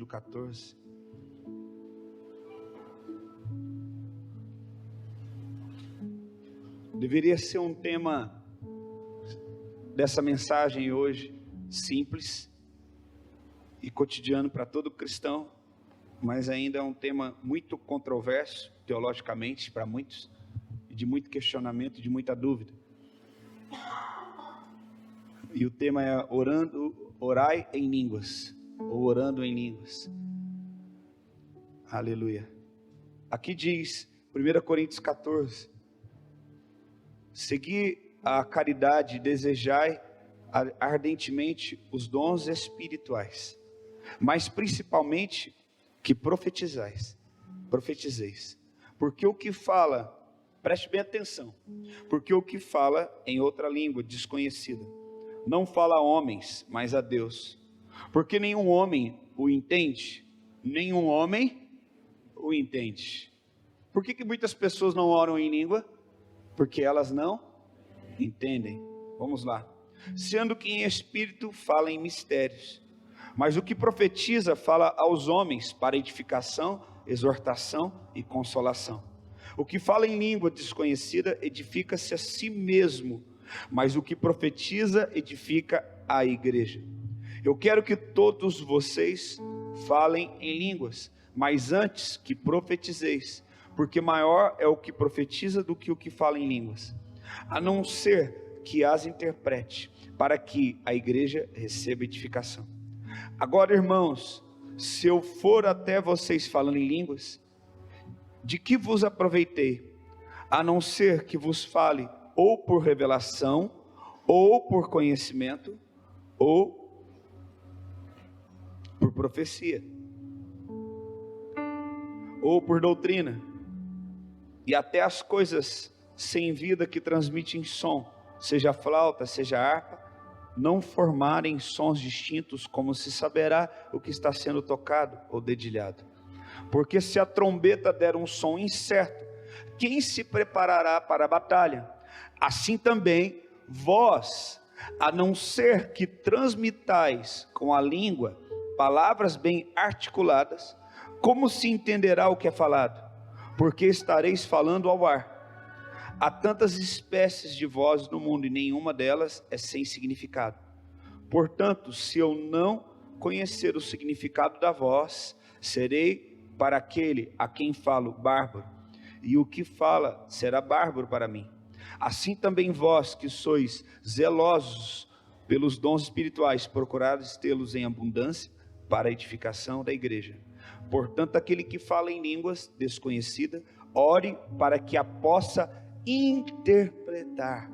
capítulo 14. Deveria ser um tema dessa mensagem hoje simples e cotidiano para todo cristão, mas ainda é um tema muito controverso teologicamente para muitos, de muito questionamento, de muita dúvida. E o tema é orai em línguas, ou orando em línguas. Aleluia. Aqui diz, 1 Coríntios 14, segui a caridade, desejai ardentemente os dons espirituais, mas principalmente que profetizeis, porque o que fala, preste bem atenção, porque o que fala em outra língua desconhecida, não fala a homens, mas a Deus, porque nenhum homem o entende, nenhum homem o entende. Por que muitas pessoas não oram em língua? Porque elas não entendem. Vamos lá. Sendo que em espírito fala em mistérios, mas o que profetiza fala aos homens para edificação, exortação e consolação. O que fala em língua desconhecida edifica-se a si mesmo, mas o que profetiza edifica a igreja. Eu quero que todos vocês falem em línguas, mas antes que profetizeis, porque maior é o que profetiza do que o que fala em línguas, a não ser que as interprete, para que a igreja receba edificação. Agora, irmãos, se eu for até vocês falando em línguas, de que vos aproveitei, a não ser que vos fale ou por revelação, ou por conhecimento, ou por profecia, ou por doutrina, e até as coisas sem vida que transmitem som, seja flauta, seja harpa, não formarem sons distintos, como se saberá o que está sendo tocado ou dedilhado. Porque se a trombeta der um som incerto, quem se preparará para a batalha? Assim também vós, a não ser que transmitais com a língua palavras bem articuladas, como se entenderá o que é falado? Porque estareis falando ao ar. Há tantas espécies de vozes no mundo e nenhuma delas é sem significado. Portanto, se eu não conhecer o significado da voz, serei para aquele a quem falo bárbaro, e o que fala será bárbaro para mim. Assim também vós que sois zelosos pelos dons espirituais, procurais tê-los em abundância para a edificação da igreja. Portanto, aquele que fala em línguas desconhecida, ore para que a possa interpretar,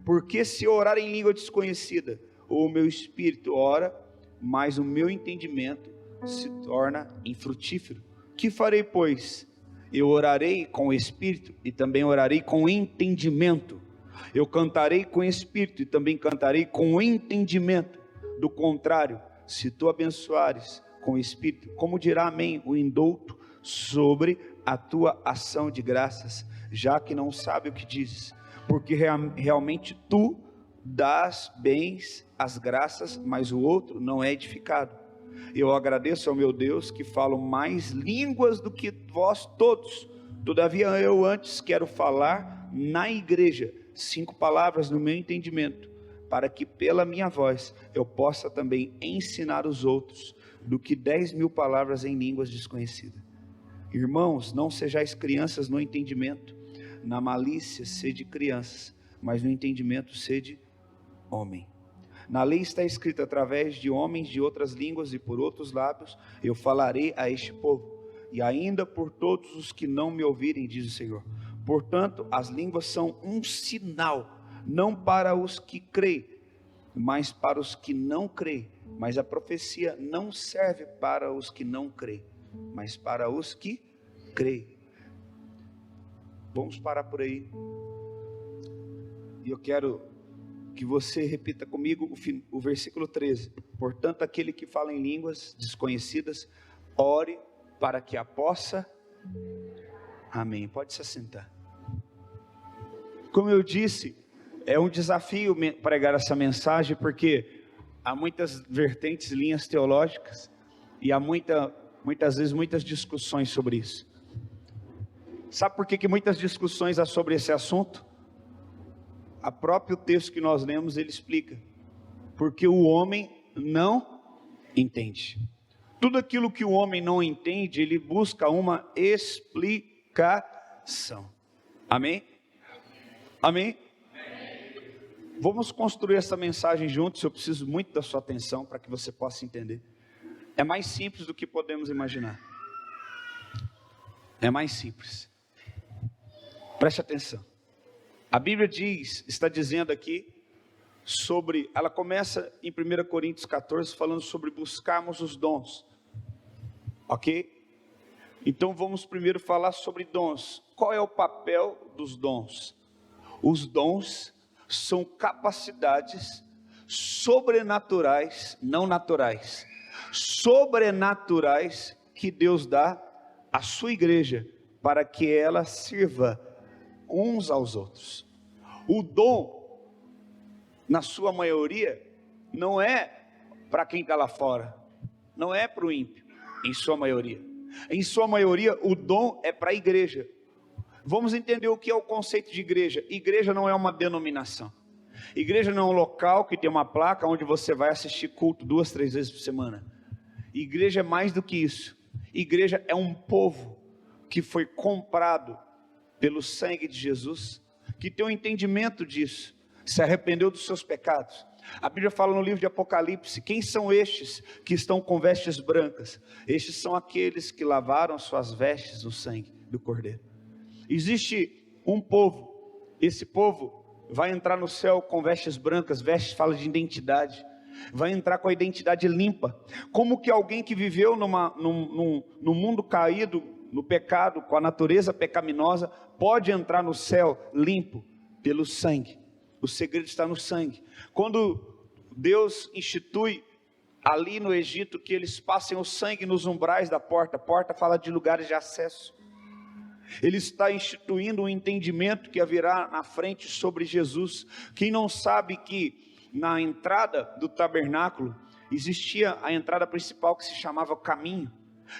porque se orar em língua desconhecida, o meu espírito ora, mas o meu entendimento se torna infrutífero. Que farei, pois? Eu orarei com o espírito e também orarei com o entendimento. Eu cantarei com o espírito e também cantarei com o entendimento. Do contrário, se tu abençoares com o espírito, como dirá amém o indouto sobre a tua ação de graças, já que não sabe o que dizes, porque realmente tu dás bens as graças, mas o outro não é edificado. Eu agradeço ao meu Deus que falo mais línguas do que vós todos, todavia eu antes quero falar na igreja 5 palavras no meu entendimento, para que pela minha voz eu possa também ensinar os outros, do que 10.000 palavras em línguas desconhecidas. Irmãos, não sejais crianças no entendimento, na malícia sede crianças, mas no entendimento sede homem. Na lei está escrito, através de homens de outras línguas e por outros lábios, eu falarei a este povo, e ainda por todos os que não me ouvirem, diz o Senhor. Portanto, as línguas são um sinal, não para os que creem, mas para os que não creem. Mas a profecia não serve para os que não creem, mas para os que creem. Vamos parar por aí. E eu quero que você repita comigo o versículo 13. Portanto, aquele que fala em línguas desconhecidas, ore para que a possa. Amém. Pode se assentar. Como eu disse, é um desafio pregar essa mensagem, porque há muitas vertentes, linhas teológicas, E há muitas vezes muitas discussões sobre isso. Sabe por que muitas discussões há sobre esse assunto? O próprio texto que nós lemos, ele explica. Porque o homem não entende. Tudo aquilo que o homem não entende, ele busca uma explicação. Amém? Amém? Vamos construir essa mensagem juntos. Eu preciso muito da sua atenção para que você possa entender. É mais simples do que podemos imaginar. É mais simples. Preste atenção. A Bíblia está dizendo aqui sobre, ela começa em 1 Coríntios 14 falando sobre buscarmos os dons. Ok? Então vamos primeiro falar sobre dons. Qual é o papel dos dons? Os dons são capacidades sobrenaturais, não naturais, sobrenaturais que Deus dá à sua igreja para que ela sirva uns aos outros. O dom, na sua maioria, não é para quem está lá fora, não é para o ímpio, em sua maioria. Em sua maioria, o dom é para a igreja. Vamos entender o que é o conceito de igreja. Igreja não é uma denominação. Igreja não é um local que tem uma placa onde você vai assistir culto 2, 3 vezes por semana. Igreja é mais do que isso. Igreja é um povo que foi comprado pelo sangue de Jesus, que tem um entendimento disso, se arrependeu dos seus pecados. A Bíblia fala no livro de Apocalipse, quem são estes que estão com vestes brancas? Estes são aqueles que lavaram suas vestes no sangue do Cordeiro. Existe um povo, esse povo vai entrar no céu com vestes brancas. Vestes fala de identidade, vai entrar com a identidade limpa. Como que alguém que viveu num mundo caído, no pecado, com a natureza pecaminosa, pode entrar no céu limpo? Pelo sangue. O segredo está no sangue. Quando Deus institui ali no Egito que eles passem o sangue nos umbrais da porta, porta fala de lugares de acesso. Ele está instituindo um entendimento que haverá na frente sobre Jesus. Quem não sabe que na entrada do tabernáculo existia a entrada principal que se chamava caminho,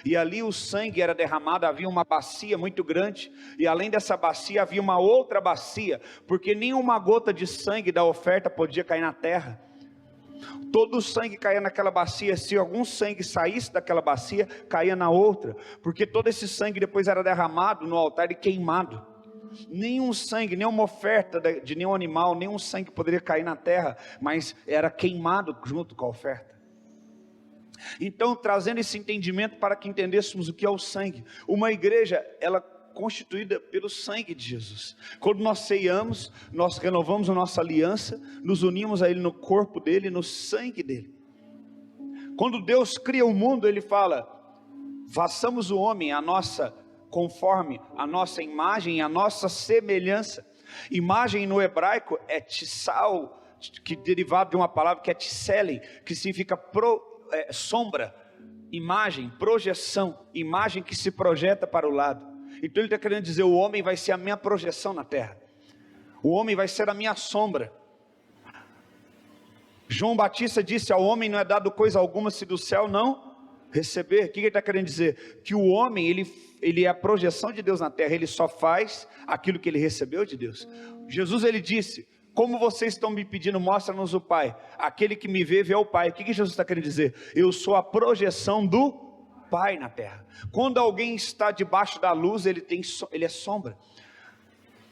e ali o sangue era derramado, havia uma bacia muito grande, e além dessa bacia havia uma outra bacia, porque nenhuma gota de sangue da oferta podia cair na terra. Todo o sangue caía naquela bacia. Se algum sangue saísse daquela bacia, caía na outra, porque todo esse sangue depois era derramado no altar e queimado. Nenhum sangue, nenhuma oferta de nenhum animal, nenhum sangue poderia cair na terra, mas era queimado junto com a oferta. Então, trazendo esse entendimento para que entendêssemos o que é o sangue. Uma igreja, ela constituída pelo sangue de Jesus. Quando nós ceiamos, nós renovamos a nossa aliança, nos unimos a Ele no corpo dEle, no sangue dEle. Quando Deus cria o mundo, Ele fala, façamos o homem conforme a nossa imagem e a nossa semelhança. Imagem no hebraico é tissal, que derivado de uma palavra que é tisselen, que significa sombra, imagem, projeção, imagem que se projeta para o lado. Então ele está querendo dizer, o homem vai ser a minha projeção na terra, o homem vai ser a minha sombra. João Batista disse, ao homem não é dado coisa alguma se do céu não receber. O que ele está querendo dizer? Que o homem, ele é a projeção de Deus na terra, ele só faz aquilo que ele recebeu de Deus. Jesus, ele disse, como vocês estão me pedindo, mostra-nos o Pai, aquele que me vê o Pai. O que Jesus está querendo dizer? Eu sou a projeção do Pai na terra. Quando alguém está debaixo da luz, ele é sombra.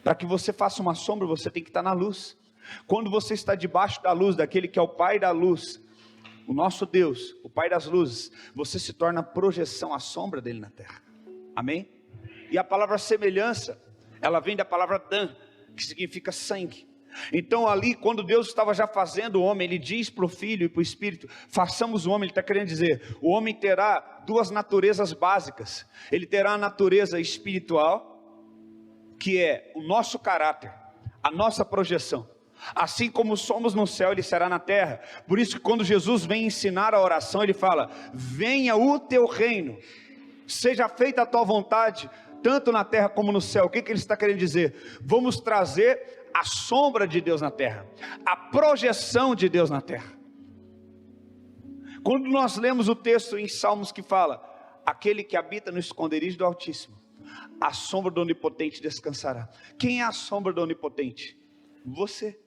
Para que você faça uma sombra, você tem que estar na luz. Quando você está debaixo da luz, daquele que é o Pai da luz, o nosso Deus, o Pai das luzes, você se torna a projeção, a sombra dele na terra. Amém? E a palavra semelhança, ela vem da palavra dan, que significa sangue. Então ali, quando Deus estava já fazendo o homem, Ele diz para o Filho e para o Espírito, façamos o homem. Ele está querendo dizer, o homem terá duas naturezas básicas. Ele terá a natureza espiritual, que é o nosso caráter, a nossa projeção. Assim como somos no céu, Ele será na terra. Por isso que quando Jesus vem ensinar a oração, Ele fala, venha o teu reino, seja feita a tua vontade, tanto na terra como no céu. O que Ele está querendo dizer? Vamos trazer a sombra de Deus na terra, a projeção de Deus na terra. Quando nós lemos o texto em Salmos que fala, aquele que habita no esconderijo do Altíssimo, a sombra do Onipotente descansará. Quem é a sombra do Onipotente? Você.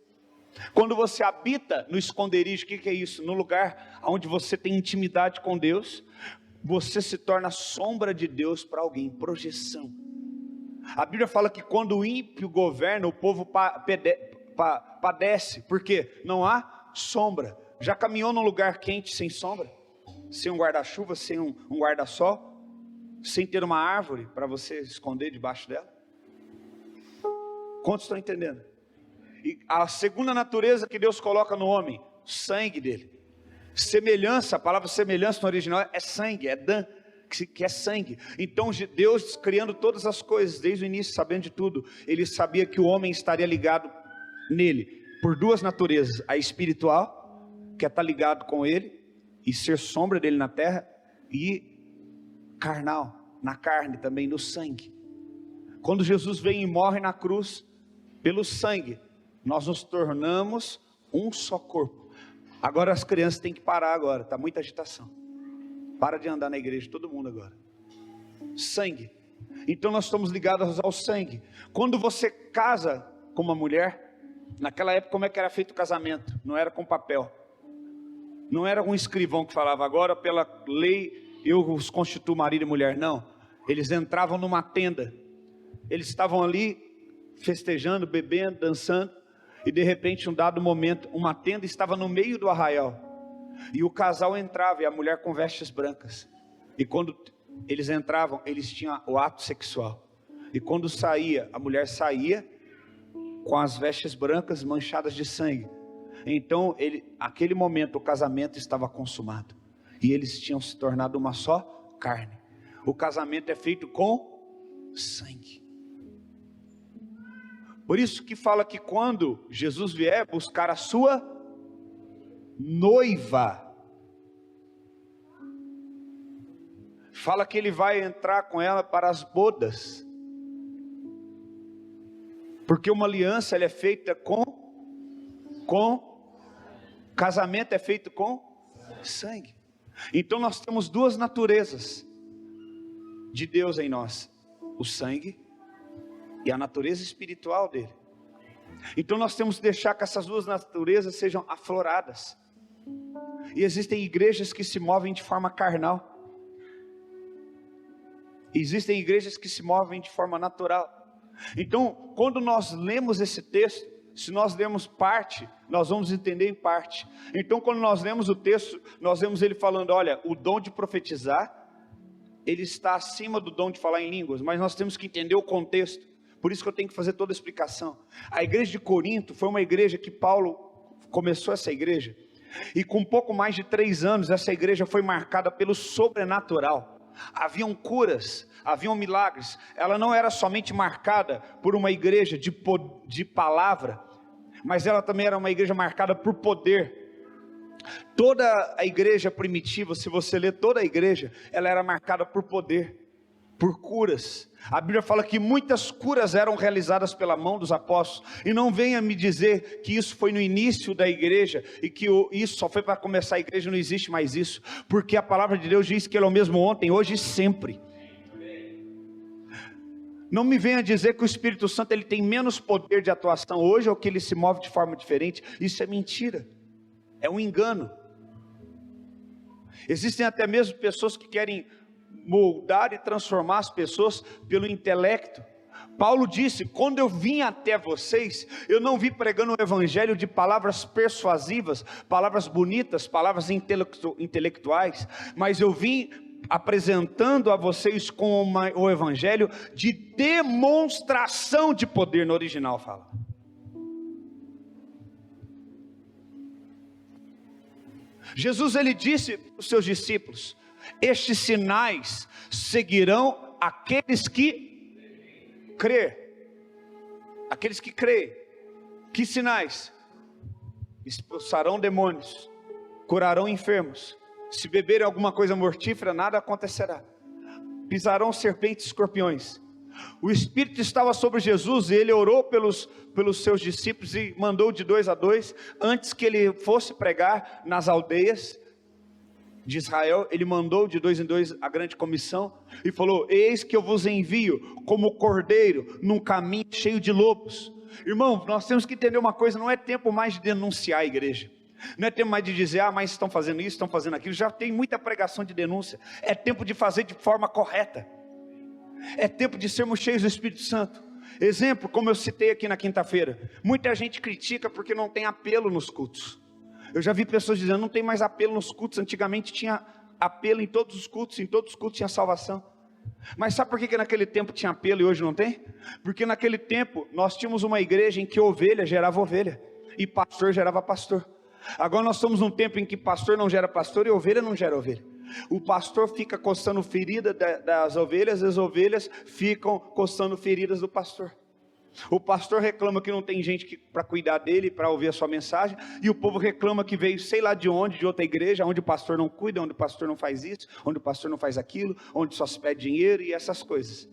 Quando você habita no esconderijo, o que é isso? No lugar onde você tem intimidade com Deus, você se torna sombra de Deus para alguém, projeção. A Bíblia fala que quando o ímpio governa, o povo padece, porque não há sombra. Já caminhou num lugar quente sem sombra? Sem um guarda-chuva, sem um guarda-sol? Sem ter uma árvore para você esconder debaixo dela? Quantos estão entendendo? E a segunda natureza que Deus coloca no homem, o sangue dele. Semelhança, a palavra semelhança no original é sangue, é dan, que é sangue. Então Deus, criando todas as coisas desde o início, sabendo de tudo, Ele sabia que o homem estaria ligado nele por duas naturezas: a espiritual, que é estar ligado com Ele e ser sombra dele na terra, e carnal, na carne também, no sangue. Quando Jesus vem e morre na cruz, pelo sangue, nós nos tornamos um só corpo. Agora as crianças têm que parar agora, está muita agitação. Para de andar na igreja, todo mundo agora. Sangue. Então nós estamos ligados ao sangue. Quando você casa com uma mulher, naquela época como é que era feito o casamento? Não era com papel. Não era um escrivão que falava, agora pela lei eu os constituo marido e mulher. Não, eles entravam numa tenda. Eles estavam ali festejando, bebendo, dançando. E de repente, um dado momento, uma tenda estava no meio do arraial. E o casal entrava, e a mulher com vestes brancas. E quando eles entravam, eles tinham o ato sexual. E quando saía, a mulher saía com as vestes brancas manchadas de sangue. Então, aquele momento, o casamento estava consumado. E eles tinham se tornado uma só carne. O casamento é feito com sangue. Por isso que fala que quando Jesus vier buscar a sua noiva, fala que ele vai entrar com ela para as bodas. Porque uma aliança ela é feita com casamento é feito com sangue. Então nós temos duas naturezas de Deus em nós: o sangue e a natureza espiritual dele. Então nós temos que deixar que essas duas naturezas sejam afloradas. E existem igrejas que se movem de forma carnal. Existem igrejas que se movem de forma natural. Então, quando nós lemos esse texto, se nós lemos parte, nós vamos entender em parte. Então, quando nós lemos o texto, nós vemos ele falando, olha, o dom de profetizar, ele está acima do dom de falar em línguas, mas nós temos que entender o contexto. Por isso que eu tenho que fazer toda a explicação. A igreja de Corinto foi uma igreja que Paulo começou essa igreja, e com pouco mais de 3 anos, essa igreja foi marcada pelo sobrenatural. Haviam curas, haviam milagres. Ela não era somente marcada por uma igreja de palavra, mas ela também era uma igreja marcada por poder. Toda a igreja primitiva, se você ler toda a igreja, ela era marcada por poder, por curas. A Bíblia fala que muitas curas eram realizadas pela mão dos apóstolos. E não venha me dizer que isso foi no início da igreja e que isso só foi para começar a igreja. Não existe mais isso, porque a palavra de Deus diz que Ele é o mesmo ontem, hoje e sempre. Não me venha dizer que o Espírito Santo ele tem menos poder de atuação hoje, ou que ele se move de forma diferente. Isso é mentira, é um engano. Existem até mesmo pessoas que querem moldar e transformar as pessoas pelo intelecto. Paulo disse, quando eu vim até vocês, eu não vim pregando um evangelho de palavras persuasivas, palavras bonitas, palavras intelectuais, mas eu vim apresentando a vocês com o evangelho de demonstração de poder. No original fala. Jesus ele disse para os seus discípulos, estes sinais seguirão aqueles que crê. Aqueles que creem. Que sinais? Expulsarão demônios, curarão enfermos, se beberem alguma coisa mortífera, nada acontecerá, pisarão serpentes e escorpiões. O Espírito estava sobre Jesus e ele orou pelos seus discípulos e mandou de 2 a 2, antes que ele fosse pregar nas aldeias. de Israel, ele mandou de 2 em 2 a grande comissão e falou: eis que eu vos envio como cordeiro num caminho cheio de lobos. Irmão, nós temos que entender uma coisa: não é tempo mais de denunciar a igreja, não é tempo mais de dizer, mas estão fazendo isso, estão fazendo aquilo. Já tem muita pregação de denúncia. É tempo de fazer de forma correta, é tempo de sermos cheios do Espírito Santo. Exemplo, como eu citei aqui na quinta-feira, muita gente critica porque não tem apelo nos cultos. Eu já vi pessoas dizendo, não tem mais apelo nos cultos. Antigamente tinha apelo em todos os cultos tinha salvação. Mas sabe por que naquele tempo tinha apelo e hoje não tem? Porque naquele tempo nós tínhamos uma igreja em que ovelha gerava ovelha e pastor gerava pastor. Agora nós estamos num tempo em que pastor não gera pastor e ovelha não gera ovelha. O pastor fica coçando ferida das ovelhas, as ovelhas ficam coçando feridas do pastor. O pastor reclama que não tem gente para cuidar dele, para ouvir a sua mensagem, e o povo reclama que veio sei lá de onde, de outra igreja, onde o pastor não cuida, onde o pastor não faz isso, onde o pastor não faz aquilo, onde só se pede dinheiro e essas coisas.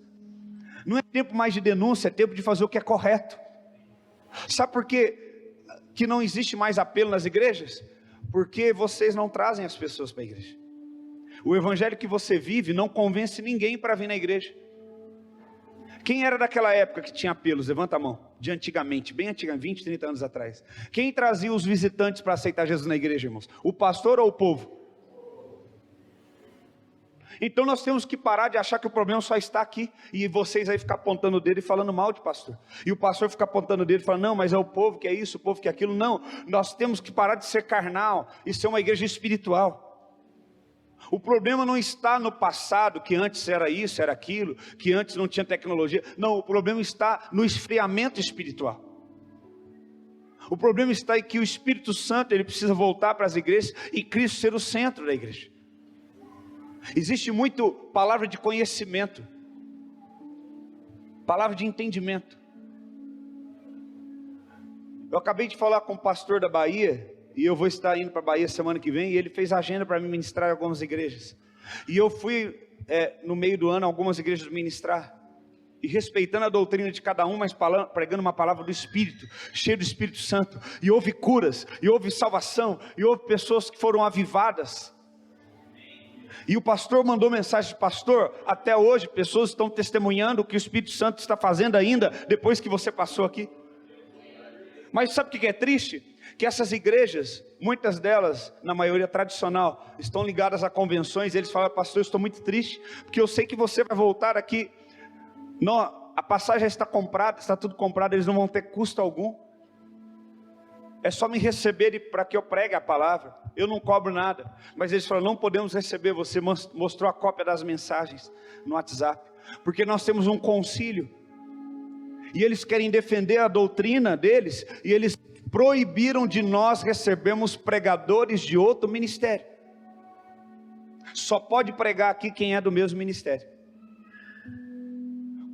Não é tempo mais de denúncia, é tempo de fazer o que é correto. Sabe por que não existe mais apelo nas igrejas? Porque vocês não trazem as pessoas para a igreja. O evangelho que você vive não convence ninguém para vir na igreja. Quem era daquela época que tinha apelos? Levanta a mão. De antigamente, bem antigamente, 20, 30 anos atrás. Quem trazia os visitantes para aceitar Jesus na igreja, irmãos? O pastor ou o povo? Então nós temos que parar de achar que o problema só está aqui, e vocês aí ficar apontando o dedo e falando mal de pastor, e o pastor ficar apontando o dedo e falando, não, mas é o povo que é isso, o povo que é aquilo. Não, nós temos que parar de ser carnal e ser uma igreja espiritual. O problema não está no passado, que antes era isso, era aquilo, que antes não tinha tecnologia. Não, o problema está no esfriamento espiritual. O problema está em que o Espírito Santo, ele precisa voltar para as igrejas e Cristo ser o centro da igreja. Existe muito palavra de conhecimento, palavra de entendimento. Eu acabei de falar com o pastor da Bahia, e eu vou estar indo para a Bahia semana que vem, e ele fez agenda para me ministrar em algumas igrejas. E eu fui, no meio do ano, algumas igrejas ministrar, e respeitando a doutrina de cada um, mas pregando uma palavra do Espírito, cheio do Espírito Santo. E houve curas, e houve salvação, e houve pessoas que foram avivadas. E o pastor mandou mensagem: pastor, até hoje pessoas estão testemunhando o que o Espírito Santo está fazendo ainda, depois que você passou aqui. Mas sabe o que é triste? Que essas igrejas, muitas delas, na maioria tradicional, estão ligadas a convenções. Eles falam: pastor, eu estou muito triste, porque eu sei que você vai voltar aqui. Não, a passagem já está comprada, está tudo comprado, eles não vão ter custo algum. É só me receber para que eu pregue a palavra, eu não cobro nada. Mas eles falam: não podemos receber. Você mostrou a cópia das mensagens no WhatsApp, porque nós temos um concílio, e eles querem defender a doutrina deles, e eles proibiram de nós recebermos pregadores de outro ministério. Só pode pregar aqui quem é do mesmo ministério.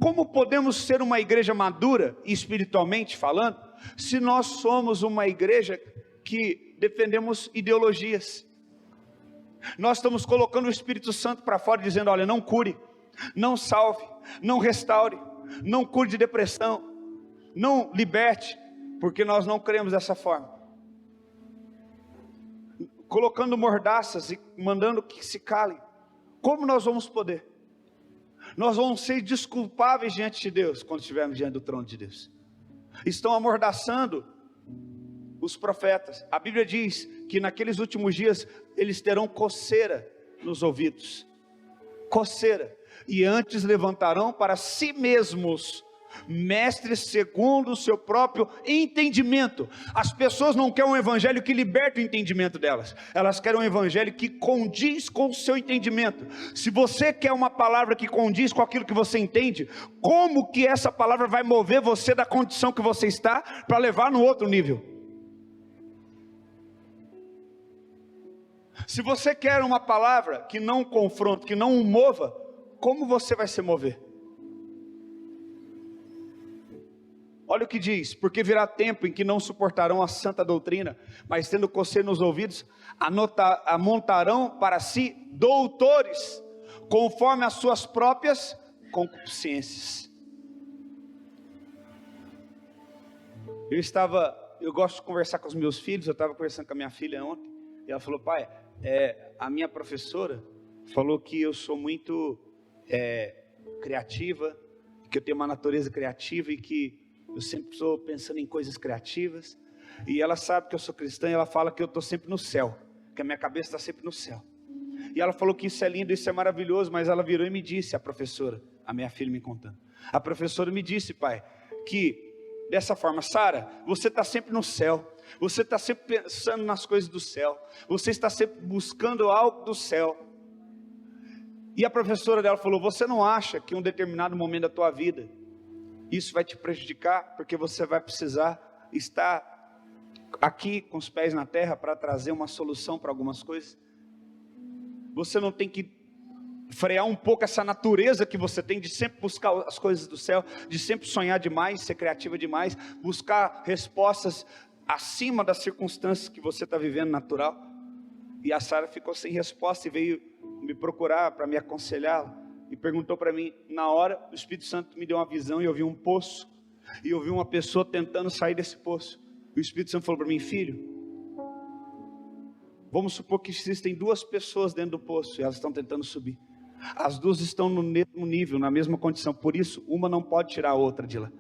Como podemos ser uma igreja madura, espiritualmente falando, se nós somos uma igreja que defendemos ideologias? Nós estamos colocando o Espírito Santo para fora, dizendo: olha, não cure, não salve, não restaure, não cure de depressão, não liberte, porque nós não cremos dessa forma. Colocando mordaças e mandando que se calem. Como nós vamos poder? Nós vamos ser desculpáveis diante de Deus, quando estivermos diante do trono de Deus. Estão amordaçando os profetas. A Bíblia diz que naqueles últimos dias, eles terão coceira nos ouvidos. Coceira. E antes levantarão para si mesmos mestres segundo o seu próprio entendimento. As pessoas não querem um evangelho que liberte o entendimento delas, elas querem um evangelho que condiz com o seu entendimento. Se você quer uma palavra que condiz com aquilo que você entende, como que essa palavra vai mover você da condição que você está para levar no outro nível? Se você quer uma palavra que não confronte, que não o mova, como você vai se mover? Olha o que diz: porque virá tempo em que não suportarão a santa doutrina, mas tendo coceira nos ouvidos, amontarão para si doutores, conforme as suas próprias concupiscências. Eu gosto de conversar com os meus filhos. Eu estava conversando com a minha filha ontem, e ela falou: pai, A minha professora falou que eu sou muito criativa, que eu tenho uma natureza criativa e que eu sempre estou pensando em coisas criativas. E ela sabe que eu sou cristã e ela fala que eu estou sempre no céu, que a minha cabeça está sempre no céu. E ela falou que isso é lindo, isso é maravilhoso, mas ela virou e me disse, a professora, a minha filha me contando. A professora me disse, pai, que dessa forma, Sara, você está sempre no céu, você está sempre pensando nas coisas do céu, você está sempre buscando algo do céu. E a professora dela falou, você não acha que em um determinado momento da tua vida, isso vai te prejudicar, porque você vai precisar estar aqui com os pés na terra para trazer uma solução para algumas coisas? Você não tem que frear um pouco essa natureza que você tem de sempre buscar as coisas do céu, de sempre sonhar demais, ser criativa demais, buscar respostas acima das circunstâncias que você está vivendo natural? E a Sara ficou sem resposta e veio me procurar para me aconselhar e perguntou para mim. Na hora o Espírito Santo me deu uma visão e eu vi um poço, e eu vi uma pessoa tentando sair desse poço. E o Espírito Santo falou para mim, filho, vamos supor que existem duas pessoas dentro do poço e elas estão tentando subir. As duas estão no mesmo nível, na mesma condição. Por isso, uma não pode tirar a outra de lá.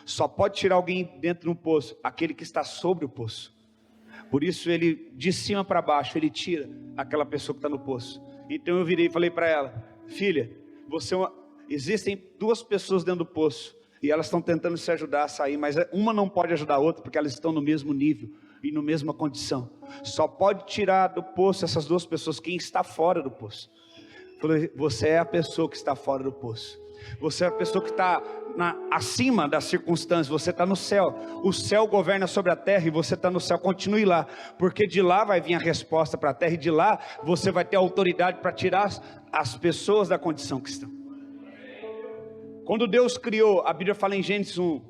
Só pode tirar alguém dentro do poço, aquele que está sobre o poço. Por isso, ele, de cima para baixo, ele tira aquela pessoa que está no poço. Então eu virei e falei para ela, filha, existem duas pessoas dentro do poço e elas estão tentando se ajudar a sair, mas uma não pode ajudar a outra, porque elas estão no mesmo nível e na mesma condição. Só pode tirar do poço essas duas pessoas quem está fora do poço. Você é a pessoa que está fora do poço. Você é a pessoa que está acima das circunstâncias. Você está no céu. O céu governa sobre a terra e você está no céu. Continue lá, porque de lá vai vir a resposta para a terra, e de lá você vai ter autoridade para tirar as pessoas da condição que estão. Quando Deus criou, a Bíblia fala em Gênesis 1,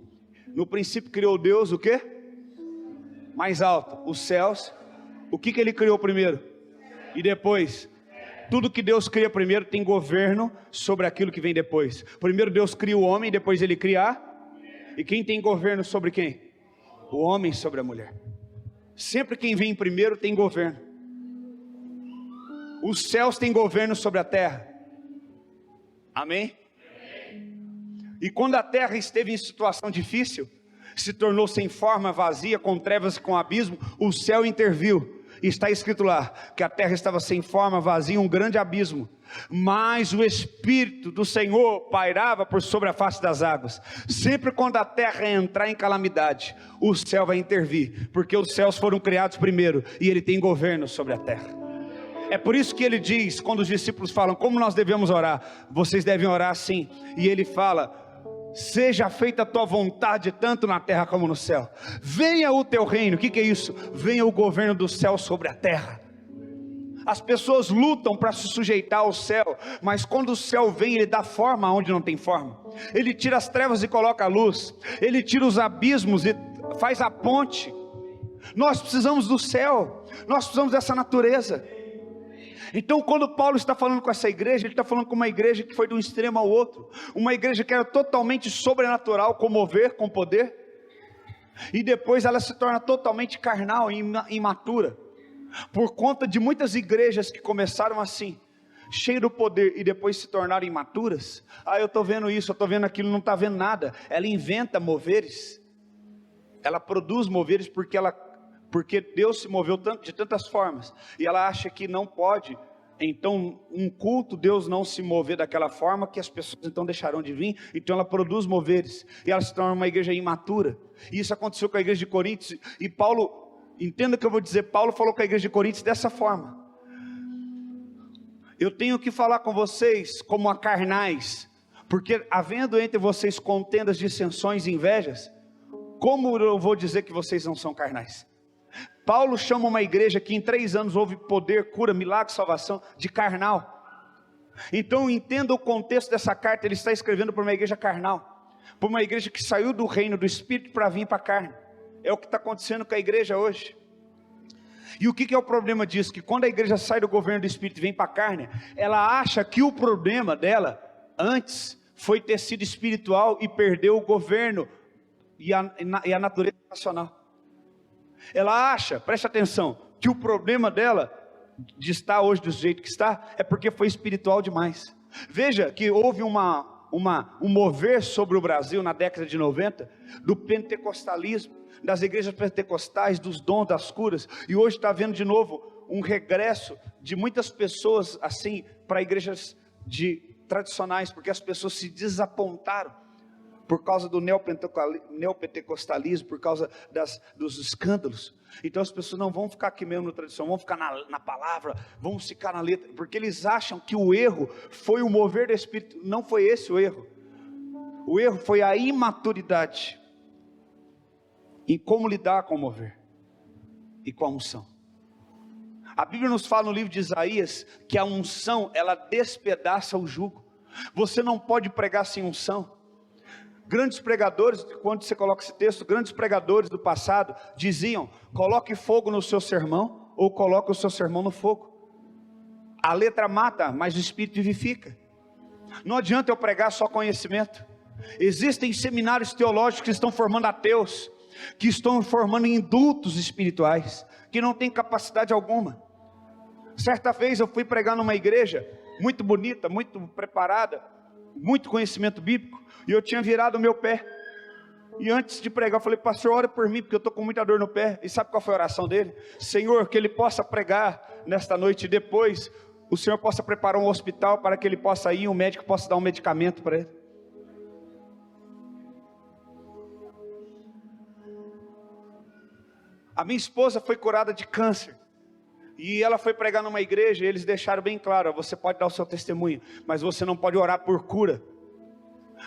no princípio criou Deus o quê? Mais alto, os céus. O que ele criou primeiro? E depois? Tudo que Deus cria primeiro tem governo sobre aquilo que vem depois. Primeiro Deus cria o homem, depois ele cria. E quem tem governo sobre quem? O homem sobre a mulher. Sempre quem vem primeiro tem governo. Os céus têm governo sobre a terra. Amém? E quando a terra esteve em situação difícil, se tornou sem forma, vazia, com trevas e com abismo, o céu interviu. E está escrito lá, que a terra estava sem forma, vazia, um grande abismo. Mas o Espírito do Senhor pairava por sobre a face das águas. Sempre quando a terra entrar em calamidade, o céu vai intervir, porque os céus foram criados primeiro, e Ele tem governo sobre a terra. É por isso que Ele diz, quando os discípulos falam, como nós devemos orar? Vocês devem orar assim. E Ele fala, seja feita a tua vontade, tanto na terra como no céu. Venha o teu reino. O que é isso? Venha o governo do céu sobre a terra. As pessoas lutam para se sujeitar ao céu, mas quando o céu vem, ele dá forma onde não tem forma. Ele tira as trevas e coloca a luz. Ele tira os abismos e faz a ponte. Nós precisamos do céu. Nós precisamos dessa natureza. Então quando Paulo está falando com essa igreja, ele está falando com uma igreja que foi de um extremo ao outro, uma igreja que era totalmente sobrenatural, com mover, com poder, e depois ela se torna totalmente carnal e imatura, por conta de muitas igrejas que começaram assim, cheio do poder, e depois se tornaram imaturas. Eu estou vendo isso, eu estou vendo aquilo, não está vendo nada. Ela inventa moveres, ela produz moveres porque Deus se moveu de tantas formas, e ela acha que não pode, então um culto, Deus não se mover daquela forma, que as pessoas então deixarão de vir, então ela produz moveres, e ela se torna uma igreja imatura. E isso aconteceu com a igreja de Coríntios, e Paulo, entenda o que eu vou dizer, Paulo falou com a igreja de Coríntios dessa forma: eu tenho que falar com vocês como a carnais, porque havendo entre vocês contendas, dissensões e invejas, como eu vou dizer que vocês não são carnais? Paulo chama uma igreja que em 3 anos houve poder, cura, milagre, salvação, de carnal. Então entenda o contexto dessa carta. Ele está escrevendo para uma igreja carnal, para uma igreja que saiu do reino do Espírito para vir para a carne. É o que está acontecendo com a igreja hoje. E o que é o problema disso? Que quando a igreja sai do governo do Espírito e vem para a carne, ela acha que o problema dela antes foi ter sido espiritual e perdeu o governo e a natureza racional. Ela acha, preste atenção, que o problema dela de estar hoje do jeito que está, é porque foi espiritual demais. Veja que houve um mover sobre o Brasil na década de 90, do pentecostalismo, das igrejas pentecostais, dos dons, das curas, e hoje está havendo de novo um regresso de muitas pessoas assim para igrejas tradicionais, porque as pessoas se desapontaram por causa do neopentecostalismo, por causa dos escândalos. Então as pessoas não vão ficar aqui mesmo na tradição, vão ficar na palavra, vão ficar na letra, porque eles acham que o erro foi o mover do Espírito. Não foi esse o erro. O erro foi a imaturidade em como lidar com o mover e com a unção. A Bíblia nos fala no livro de Isaías que a unção, ela despedaça o jugo. Você não pode pregar sem unção. Grandes pregadores, quando você coloca esse texto, grandes pregadores do passado diziam: coloque fogo no seu sermão, ou coloque o seu sermão no fogo. A letra mata, mas o Espírito vivifica. Não adianta eu pregar só conhecimento. Existem seminários teológicos que estão formando ateus, que estão formando indultos espirituais, que não têm capacidade alguma. Certa vez eu fui pregar numa igreja muito bonita, muito preparada, muito conhecimento bíblico, e eu tinha virado o meu pé, e antes de pregar eu falei: pastor, ora por mim, porque eu estou com muita dor no pé. E sabe qual foi a oração dele? Senhor, que ele possa pregar nesta noite, e depois o Senhor possa preparar um hospital para que ele possa ir, um médico possa dar um medicamento para ele. A minha esposa foi curada de câncer, e ela foi pregar numa igreja, e eles deixaram bem claro: você pode dar o seu testemunho, mas você não pode orar por cura.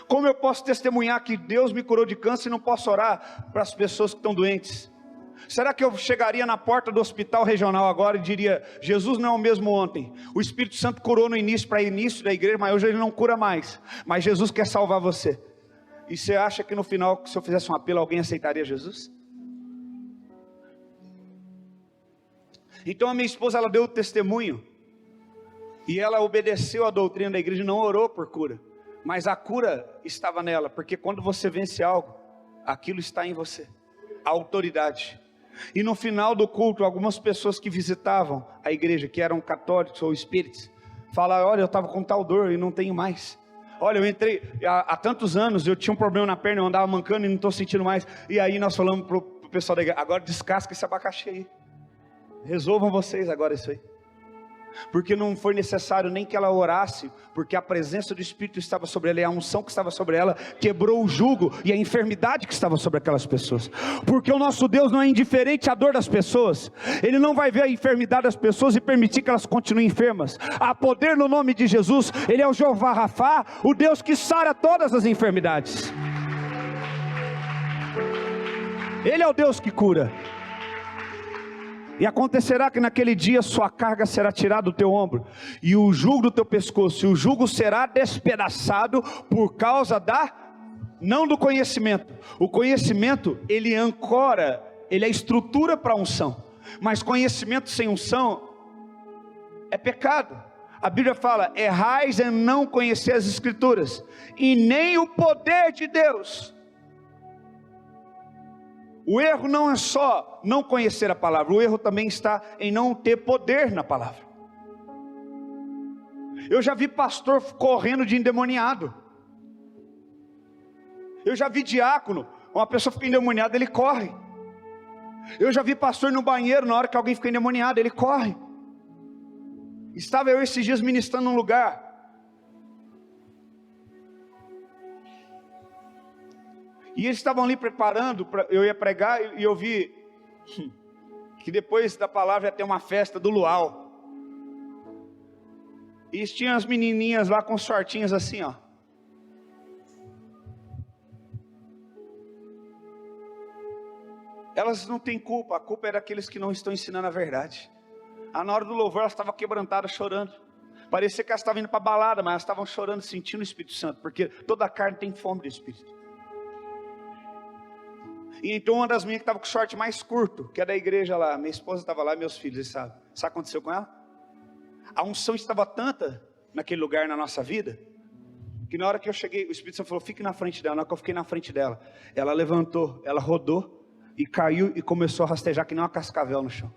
Como eu posso testemunhar que Deus me curou de câncer e não posso orar para as pessoas que estão doentes? Será que eu chegaria na porta do hospital regional agora e diria: Jesus não é o mesmo ontem, o Espírito Santo curou no início, para início da igreja, mas hoje ele não cura mais, mas Jesus quer salvar você? E você acha que no final, se eu fizesse um apelo, alguém aceitaria Jesus? Então a minha esposa, ela deu o testemunho, e ela obedeceu a doutrina da igreja, não orou por cura, mas a cura estava nela, porque quando você vence algo, aquilo está em você, a autoridade. E no final do culto, algumas pessoas que visitavam a igreja, que eram católicos ou espíritas, falaram: olha, eu estava com tal dor e não tenho mais. Olha, eu entrei, há tantos anos, eu tinha um problema na perna, eu andava mancando e não estou sentindo mais. E aí nós falamos para o pessoal da igreja: agora descasca esse abacaxi aí, resolvam vocês agora isso aí. Porque não foi necessário nem que ela orasse, porque a presença do Espírito estava sobre ela, e a unção que estava sobre ela quebrou o jugo e a enfermidade que estava sobre aquelas pessoas. Porque o nosso Deus não é indiferente à dor das pessoas. Ele não vai ver a enfermidade das pessoas e permitir que elas continuem enfermas. Há poder no nome de Jesus. Ele é o Jeová Rafá, o Deus que sara todas as enfermidades. Ele é o Deus que cura. E acontecerá que naquele dia sua carga será tirada do teu ombro, e o jugo do teu pescoço, e o jugo será despedaçado por causa não do conhecimento. O conhecimento, ele ancora, ele é estrutura para a unção, mas conhecimento sem unção é pecado. A Bíblia fala: errais em não conhecer as Escrituras, e nem o poder de Deus. O erro não é só não conhecer a palavra, o erro também está em não ter poder na palavra. Eu já vi pastor correndo de endemoniado. Eu já vi diácono, uma pessoa fica endemoniada, ele corre. Eu já vi pastor no banheiro, na hora que alguém fica endemoniado, ele corre. Estava eu esses dias ministrando num lugar, e eles estavam ali preparando, eu ia pregar, e eu vi que depois da palavra ia ter uma festa do luau. E tinha as menininhas lá com shortinhos assim, ó. Elas não têm culpa, a culpa é daqueles que não estão ensinando a verdade. Na hora do louvor elas estavam quebrantadas, chorando. Parecia que elas estavam indo para a balada, mas elas estavam chorando, sentindo o Espírito Santo, porque toda a carne tem fome do Espírito. E então uma das minhas que estava com o short mais curto, que é da igreja lá, minha esposa estava lá, meus filhos, eles sabem. Sabe o que aconteceu com ela? A unção estava tanta naquele lugar na nossa vida, que na hora que eu cheguei, o Espírito Santo falou: fique na frente dela. Na hora que eu fiquei na frente dela, ela levantou, ela rodou e caiu e começou a rastejar que nem uma cascavel no chão.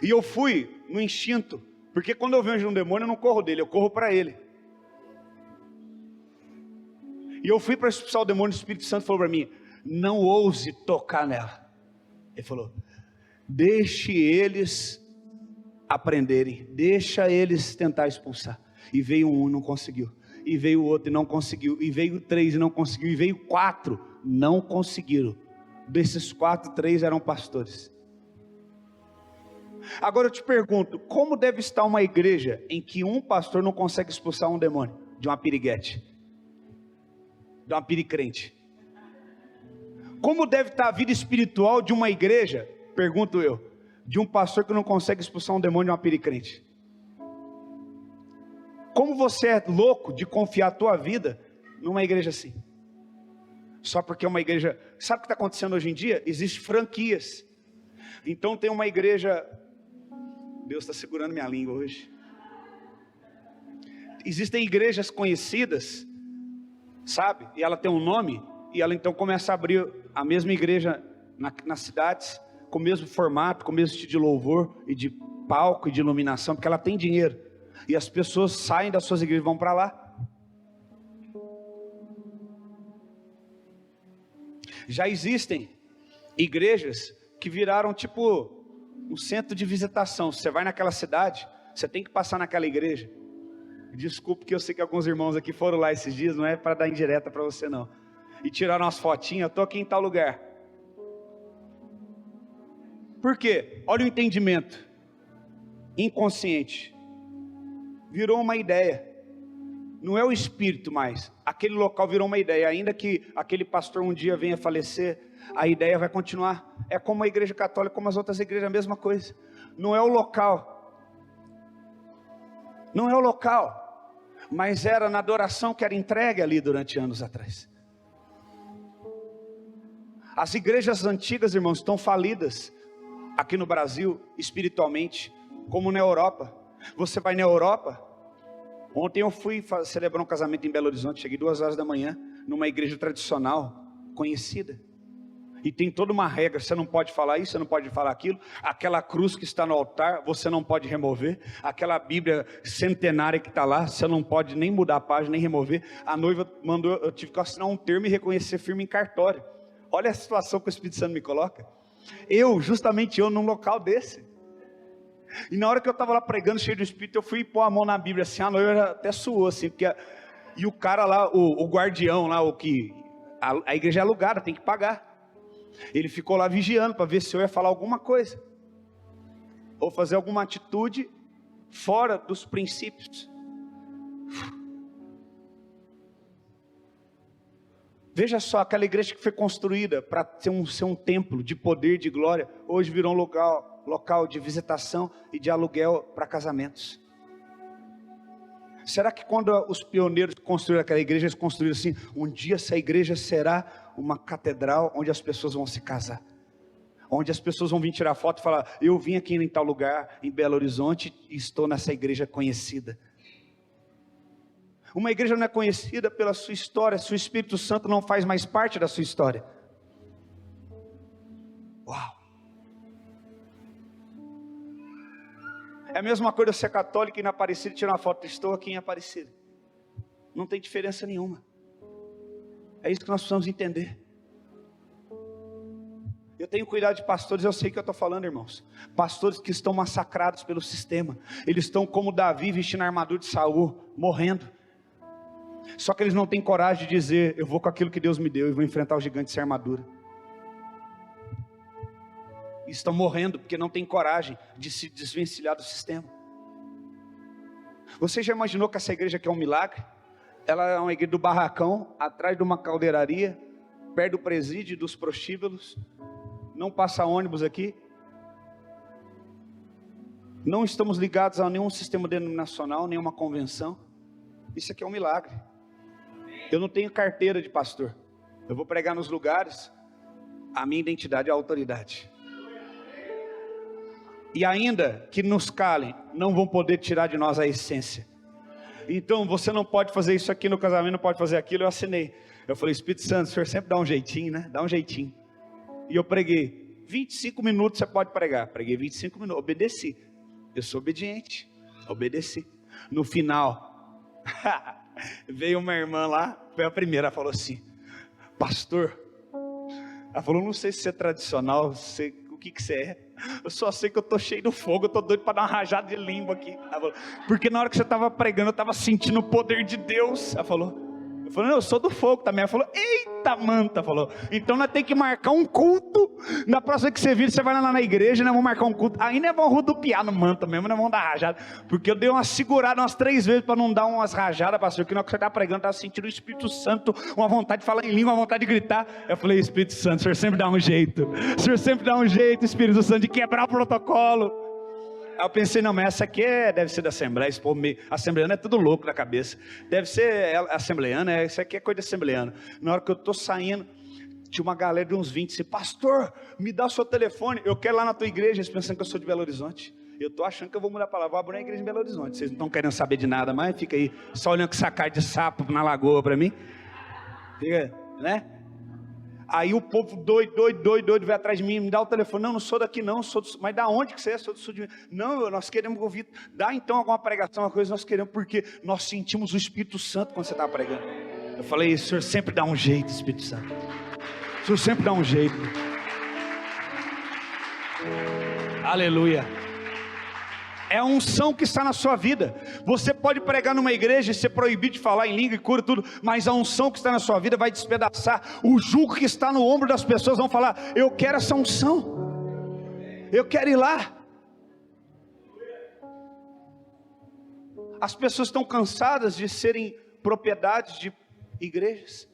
E eu fui no instinto, porque quando eu vejo um demônio eu não corro dele, eu corro para ele. E eu fui para expulsar o demônio, o Espírito Santo falou para mim: não ouse tocar nela. Ele falou: deixe eles aprenderem, deixa eles tentar expulsar. E veio um, não conseguiu. E veio o outro e não conseguiu. E veio 3 e não conseguiu. E veio 4, não conseguiram. Desses 4, 3 eram pastores. Agora eu te pergunto, como deve estar uma igreja em que um pastor não consegue expulsar um demônio? De uma piriguete, de uma piricrente. Como deve estar a vida espiritual de uma igreja, pergunto eu, de um pastor que não consegue expulsar um demônio de uma piricrente? Como você é louco de confiar a tua vida numa igreja assim? Só porque é uma igreja... Sabe o que está acontecendo hoje em dia? Existem franquias. Então tem uma igreja... Deus está segurando minha língua hoje. Existem igrejas conhecidas, sabe? E ela tem um nome, e ela então começa a abrir a mesma igreja nas cidades, com o mesmo formato, com o mesmo estilo de louvor, e de palco, e de iluminação, porque ela tem dinheiro. E as pessoas saem das suas igrejas e vão para lá. Já existem igrejas que viraram tipo um centro de visitação. Você vai naquela cidade, você tem que passar naquela igreja. Desculpe que eu sei que alguns irmãos aqui foram lá esses dias, não é para dar indireta para você não. E tiraram umas fotinhas, eu estou aqui em tal lugar. Por quê? Olha o entendimento inconsciente. Virou uma ideia. Não é o espírito mais. Aquele local virou uma ideia. Ainda que aquele pastor um dia venha falecer, a ideia vai continuar. É como a igreja católica, como as outras igrejas, a mesma coisa. Não é o local. Não é o local. Mas era na adoração que era entregue ali durante anos atrás. As igrejas antigas, irmãos, estão falidas. Aqui no Brasil, espiritualmente, como na Europa. Você vai na Europa. Ontem eu fui celebrar um casamento em Belo Horizonte. Cheguei 2 horas da manhã, numa igreja tradicional, conhecida. E tem toda uma regra, você não pode falar isso, você não pode falar aquilo. Aquela cruz que está no altar, você não pode remover. Aquela Bíblia centenária que está lá, você não pode nem mudar a página, nem remover. A noiva mandou, eu tive que assinar um termo e reconhecer firme em cartório. Olha a situação que o Espírito Santo me coloca. Justamente eu, num local desse. E na hora que eu estava lá pregando, cheio do Espírito, eu fui pôr a mão na Bíblia assim, a noiva até suou assim, porque e o cara lá, o guardião lá, a igreja é alugada, tem que pagar. Ele ficou lá vigiando para ver se eu ia falar alguma coisa, ou fazer alguma atitude fora dos princípios. Veja só, aquela igreja que foi construída para ser um templo de poder, de glória, hoje virou um local de visitação e de aluguel para casamentos. Será que quando os pioneiros construíram aquela igreja, eles construíram assim: um dia essa igreja será uma catedral onde as pessoas vão se casar, onde as pessoas vão vir tirar foto e falar: eu vim aqui em tal lugar, em Belo Horizonte, e estou nessa igreja conhecida. Uma igreja não é conhecida pela sua história, se o Espírito Santo não faz mais parte da sua história. Uau! É a mesma coisa ser católico e ir na Aparecida e tirar uma foto. Estou aqui em Aparecida. Não tem diferença nenhuma. É isso que nós precisamos entender. Eu tenho cuidado de pastores, eu sei o que eu estou falando, irmãos. Pastores que estão massacrados pelo sistema. Eles estão como Davi vestindo a armadura de Saul, morrendo. Só que eles não têm coragem de dizer: eu vou com aquilo que Deus me deu e vou enfrentar o gigante sem armadura. Estão morrendo porque não têm coragem de se desvencilhar do sistema. Você já imaginou que essa igreja aqui é um milagre? Ela é uma igreja do barracão, atrás de uma caldeiraria, perto do presídio dos prostíbulos. Não passa ônibus aqui. Não estamos ligados a nenhum sistema denominacional, nenhuma convenção. Isso aqui é um milagre. Eu não tenho carteira de pastor. Eu vou pregar nos lugares. A minha identidade é a autoridade. E ainda que nos calem, não vão poder tirar de nós a essência. Então você não pode fazer isso aqui no casamento, não pode fazer aquilo. Eu assinei. Eu falei: Espírito Santo, o senhor sempre dá um jeitinho, né? Dá um jeitinho. E eu preguei: 25 minutos você pode pregar. Preguei 25 minutos, obedeci. Eu sou obediente, obedeci. No final, veio uma irmã lá, foi a primeira, ela falou assim: pastor, ela falou, não sei se você é tradicional, o que você é, eu só sei que eu estou cheio do fogo, eu estou doido para dar uma rajada de língua aqui. Ela falou, porque na hora que você estava pregando, eu estava sentindo o poder de Deus. Ela falou, eu falei, não, eu sou do fogo também. Ela falou, eita manta, falou, então nós temos que marcar um culto, na próxima que você vir, você vai lá na igreja, nós vamos marcar um culto, aí nós vamos rodopiar no manta mesmo, nós vamos dar rajada, porque eu dei uma segurada umas 3 vezes, para não dar umas rajadas, pastor, que na hora que você está pregando, estava sentindo o Espírito Santo, uma vontade de falar em língua, uma vontade de gritar. Eu falei, Espírito Santo, o Senhor sempre dá um jeito, o Senhor sempre dá um jeito, Espírito Santo, de quebrar o protocolo. Aí eu pensei, não, mas essa aqui deve ser da Assembleia, esse povo meio, assembleano é tudo louco da cabeça, deve ser assembleana, isso aqui é coisa de assembleano. Na hora que eu estou saindo, tinha uma galera de uns 20, assim, pastor, me dá o seu telefone, eu quero ir lá na tua igreja. Eles pensando que eu sou de Belo Horizonte, eu estou achando que eu vou mudar para lá, vou abrir uma igreja em Belo Horizonte, vocês não estão querendo saber de nada mais, fica aí, só olhando com essa cara de sapo na lagoa para mim, fica, né? Aí o povo doido, veio atrás de mim, me dá o telefone, não sou daqui não, mas da onde que você é? Sou do sul de Minas. Não, nós queremos ouvir, dá então alguma pregação, uma coisa, nós queremos, porque nós sentimos o Espírito Santo quando você está pregando. Eu falei, o Senhor sempre dá um jeito, Espírito Santo, o Senhor sempre dá um jeito. Aleluia. É a unção que está na sua vida. Você pode pregar numa igreja e ser proibido de falar em língua e cura tudo, mas a unção que está na sua vida vai despedaçar o jugo que está no ombro das pessoas. Vão falar, eu quero essa unção, eu quero ir lá. As pessoas estão cansadas de serem propriedades de igrejas.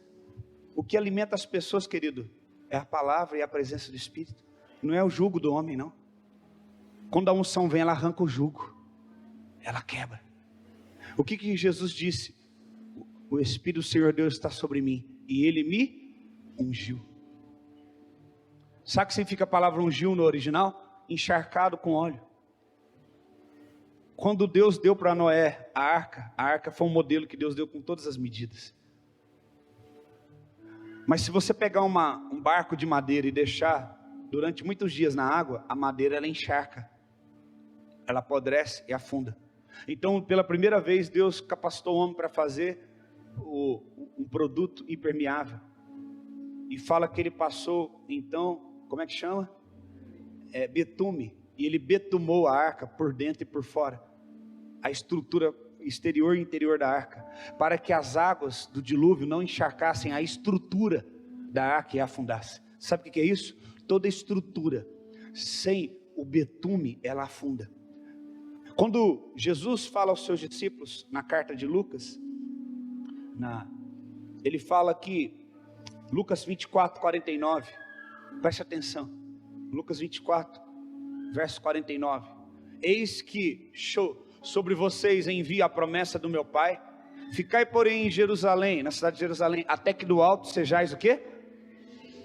O que alimenta as pessoas, querido, é a palavra e a presença do Espírito, não é o jugo do homem, não. Quando a unção vem, ela arranca o jugo, ela quebra. O que Jesus disse? O Espírito do Senhor Deus está sobre mim, e Ele me ungiu. Sabe o que significa a palavra ungiu no original? Encharcado com óleo. Quando Deus deu para Noé a arca foi um modelo que Deus deu com todas as medidas. Mas se você pegar um barco de madeira e deixar durante muitos dias na água, a madeira ela encharca, ela apodrece e afunda. Então, pela primeira vez, Deus capacitou o homem para fazer um produto impermeável. E fala que ele passou, então, como é que chama? Betume. E ele betumou a arca por dentro e por fora, a estrutura exterior e interior da arca, para que as águas do dilúvio não encharcassem a estrutura da arca e a afundasse. Sabe o que é isso? Toda estrutura sem o betume, ela afunda. Quando Jesus fala aos seus discípulos na carta de Lucas, ele fala que Lucas 24, 49, preste atenção, Lucas 24, verso 49, eis que sobre vocês envia a promessa do meu Pai, ficai porém em Jerusalém, na cidade de Jerusalém, até que do alto sejais o quê?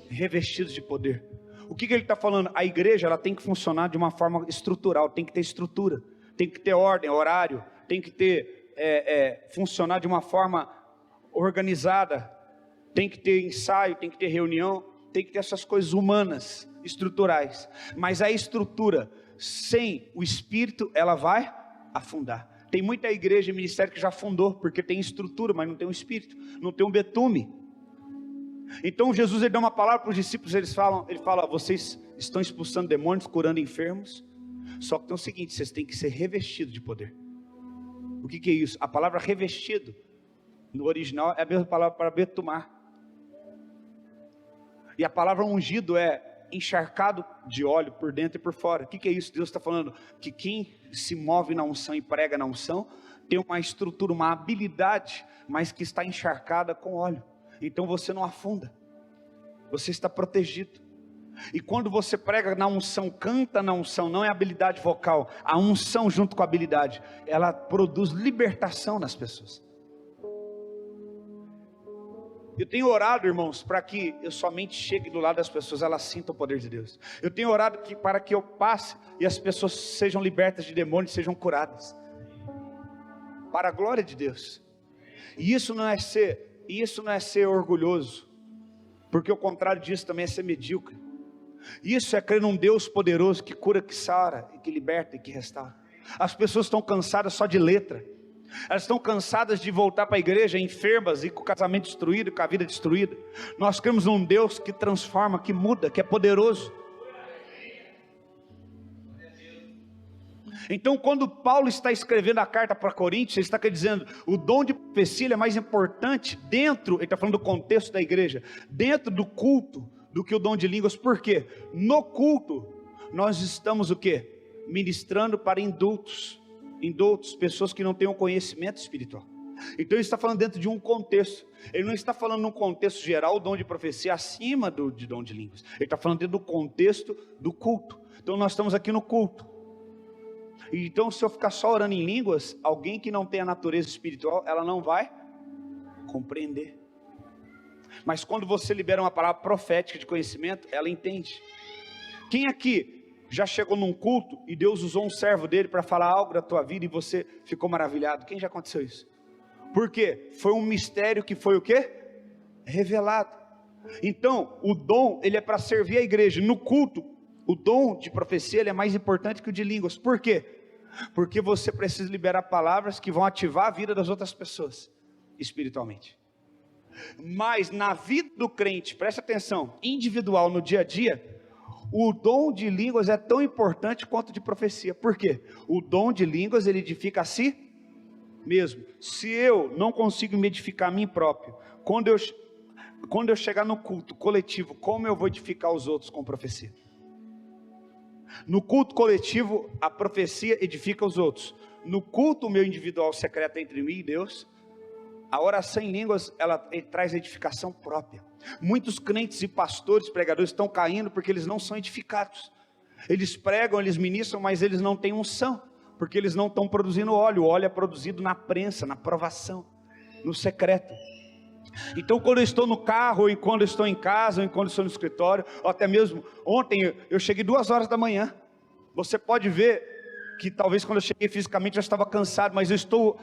Revestidos de poder. O que ele está falando? A igreja ela tem que funcionar de uma forma estrutural, tem que ter estrutura, tem que ter ordem, horário, tem que ter, funcionar de uma forma organizada, tem que ter ensaio, tem que ter reunião, tem que ter essas coisas humanas, estruturais. Mas a estrutura, sem o Espírito, ela vai afundar. Tem muita igreja e ministério que já afundou, porque tem estrutura, mas não tem o Espírito, não tem um betume. Então Jesus ele dá uma palavra para os discípulos, ele fala, vocês estão expulsando demônios, curando enfermos, só que tem o seguinte, vocês têm que ser revestidos de poder. O que é isso? A palavra revestido, no original, é a mesma palavra para betumar. E a palavra ungido é encharcado de óleo por dentro e por fora. O que é isso? Deus está falando que quem se move na unção e prega na unção, tem uma estrutura, uma habilidade, mas que está encharcada com óleo. Então você não afunda, você está protegido. E quando você prega na unção, canta na unção, não é habilidade vocal, a unção junto com a habilidade, ela produz libertação nas pessoas. Eu tenho orado, irmãos, para que eu somente chegue do lado das pessoas, elas sintam o poder de Deus. Eu tenho orado para que eu passe e as pessoas sejam libertas de demônios, sejam curadas, para a glória de Deus. E isso não é ser orgulhoso, porque o contrário disso também é ser medíocre. Isso é crer num Deus poderoso que cura, que sara, que liberta e que restaura. As pessoas estão cansadas só de letra. Elas estão cansadas de voltar para a igreja enfermas e com o casamento destruído, com a vida destruída. Nós cremos num Deus que transforma, que muda, que é poderoso. Então, quando Paulo está escrevendo a carta para Coríntios, ele está dizendo, o dom de profecia é mais importante dentro, ele está falando do contexto da igreja, dentro do culto, do que o dom de línguas. Por quê? No culto, nós estamos o quê? Ministrando para indultos, pessoas que não têm um conhecimento espiritual. Então ele está falando dentro de um contexto. Ele não está falando num contexto geral, o dom de profecia acima de dom de línguas. Ele está falando dentro do contexto do culto. Então nós estamos aqui no culto. Então se eu ficar só orando em línguas, alguém que não tem a natureza espiritual, ela não vai compreender. Mas quando você libera uma palavra profética de conhecimento, ela entende. Quem aqui já chegou num culto e Deus usou um servo dele para falar algo da tua vida e você ficou maravilhado? Quem já aconteceu isso? Por quê? Foi um mistério que foi o quê? Revelado. Então, o dom, ele é para servir a igreja. No culto, o dom de profecia, ele é mais importante que o de línguas. Por quê? Porque você precisa liberar palavras que vão ativar a vida das outras pessoas, espiritualmente. Mas na vida do crente, preste atenção, individual, no dia a dia, o dom de línguas é tão importante quanto de profecia. Por quê? O dom de línguas, ele edifica a si mesmo. Se eu não consigo me edificar a mim próprio, quando eu chegar no culto coletivo, como eu vou edificar os outros com profecia? No culto coletivo, a profecia edifica os outros. No culto meu individual secreto entre mim e Deus, a oração em línguas, ela traz edificação própria. Muitos crentes e pastores, pregadores estão caindo porque eles não são edificados. Eles pregam, eles ministram, mas eles não têm unção, porque eles não estão produzindo óleo. O óleo é produzido na prensa, na provação, no secreto. Então quando eu estou no carro, ou quando eu estou em casa, ou quando eu estou no escritório, ou até mesmo ontem eu cheguei 2 horas da manhã. Você pode ver que talvez quando eu cheguei fisicamente eu estava cansado, mas eu estou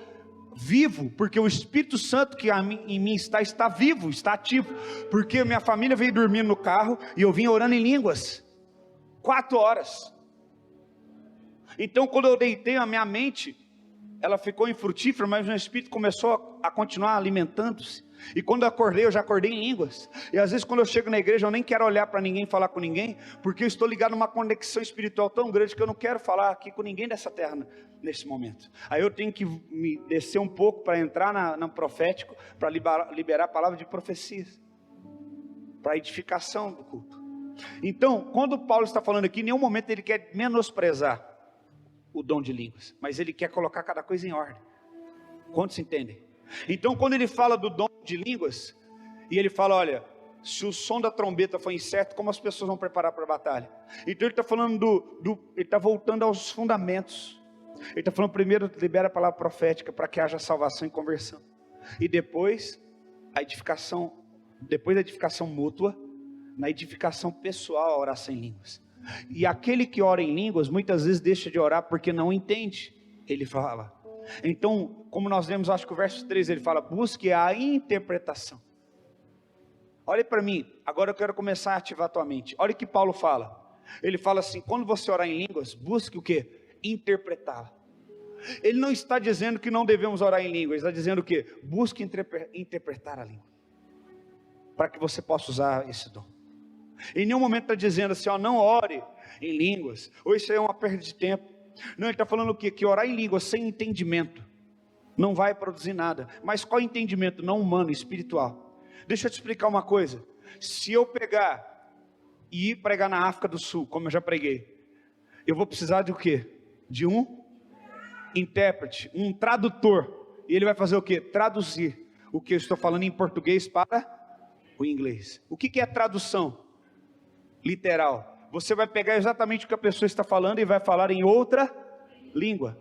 vivo, porque o Espírito Santo que em mim está vivo, está ativo, porque minha família veio dormindo no carro, e eu vim orando em línguas, 4 horas, então quando eu deitei, a minha mente, ela ficou infrutífera, mas meu espírito começou a continuar alimentando-se, e quando eu acordei, eu já acordei em línguas, e às vezes quando eu chego na igreja, eu nem quero olhar para ninguém, falar com ninguém, porque eu estou ligado numa conexão espiritual tão grande, que eu não quero falar aqui com ninguém dessa terra, nesse momento. Aí eu tenho que me descer um pouco, para entrar no profético, para liberar a palavra de profecias, para edificação do culto. Então, quando Paulo está falando aqui, em nenhum momento ele quer menosprezar o dom de línguas, mas ele quer colocar cada coisa em ordem. Quantos entendem? Então quando ele fala do dom de línguas, e ele fala, olha, se o som da trombeta for incerto, como as pessoas vão preparar para a batalha? Então ele está falando ele está voltando aos fundamentos. Ele está falando, primeiro libera a palavra profética, para que haja salvação e conversão, e depois a edificação, depois da edificação mútua, na edificação pessoal, a oração em línguas. E aquele que ora em línguas, muitas vezes deixa de orar, porque não entende, ele fala. Então, como nós lemos, acho que o verso 3, ele fala, busque a interpretação. Olha para mim, agora eu quero começar a ativar a tua mente. Olha o que Paulo fala. Ele fala assim, quando você orar em línguas, busque o quê? Interpretá-la. Ele não está dizendo que não devemos orar em línguas, ele está dizendo o quê? Busque interpretar a língua, para que você possa usar esse dom. Em nenhum momento está dizendo assim, ó, não ore em línguas, ou isso é uma perda de tempo. Não, ele está falando o quê? Que orar em línguas sem entendimento não vai produzir nada. Mas qual entendimento? Não humano, espiritual. Deixa eu te explicar uma coisa. Se eu pegar e ir pregar na África do Sul, como eu já preguei, eu vou precisar de o quê? De um intérprete, um tradutor. E ele vai fazer o quê? Traduzir o que eu estou falando em português para o inglês. O que é tradução? Literal. Você vai pegar exatamente o que a pessoa está falando e vai falar em outra língua.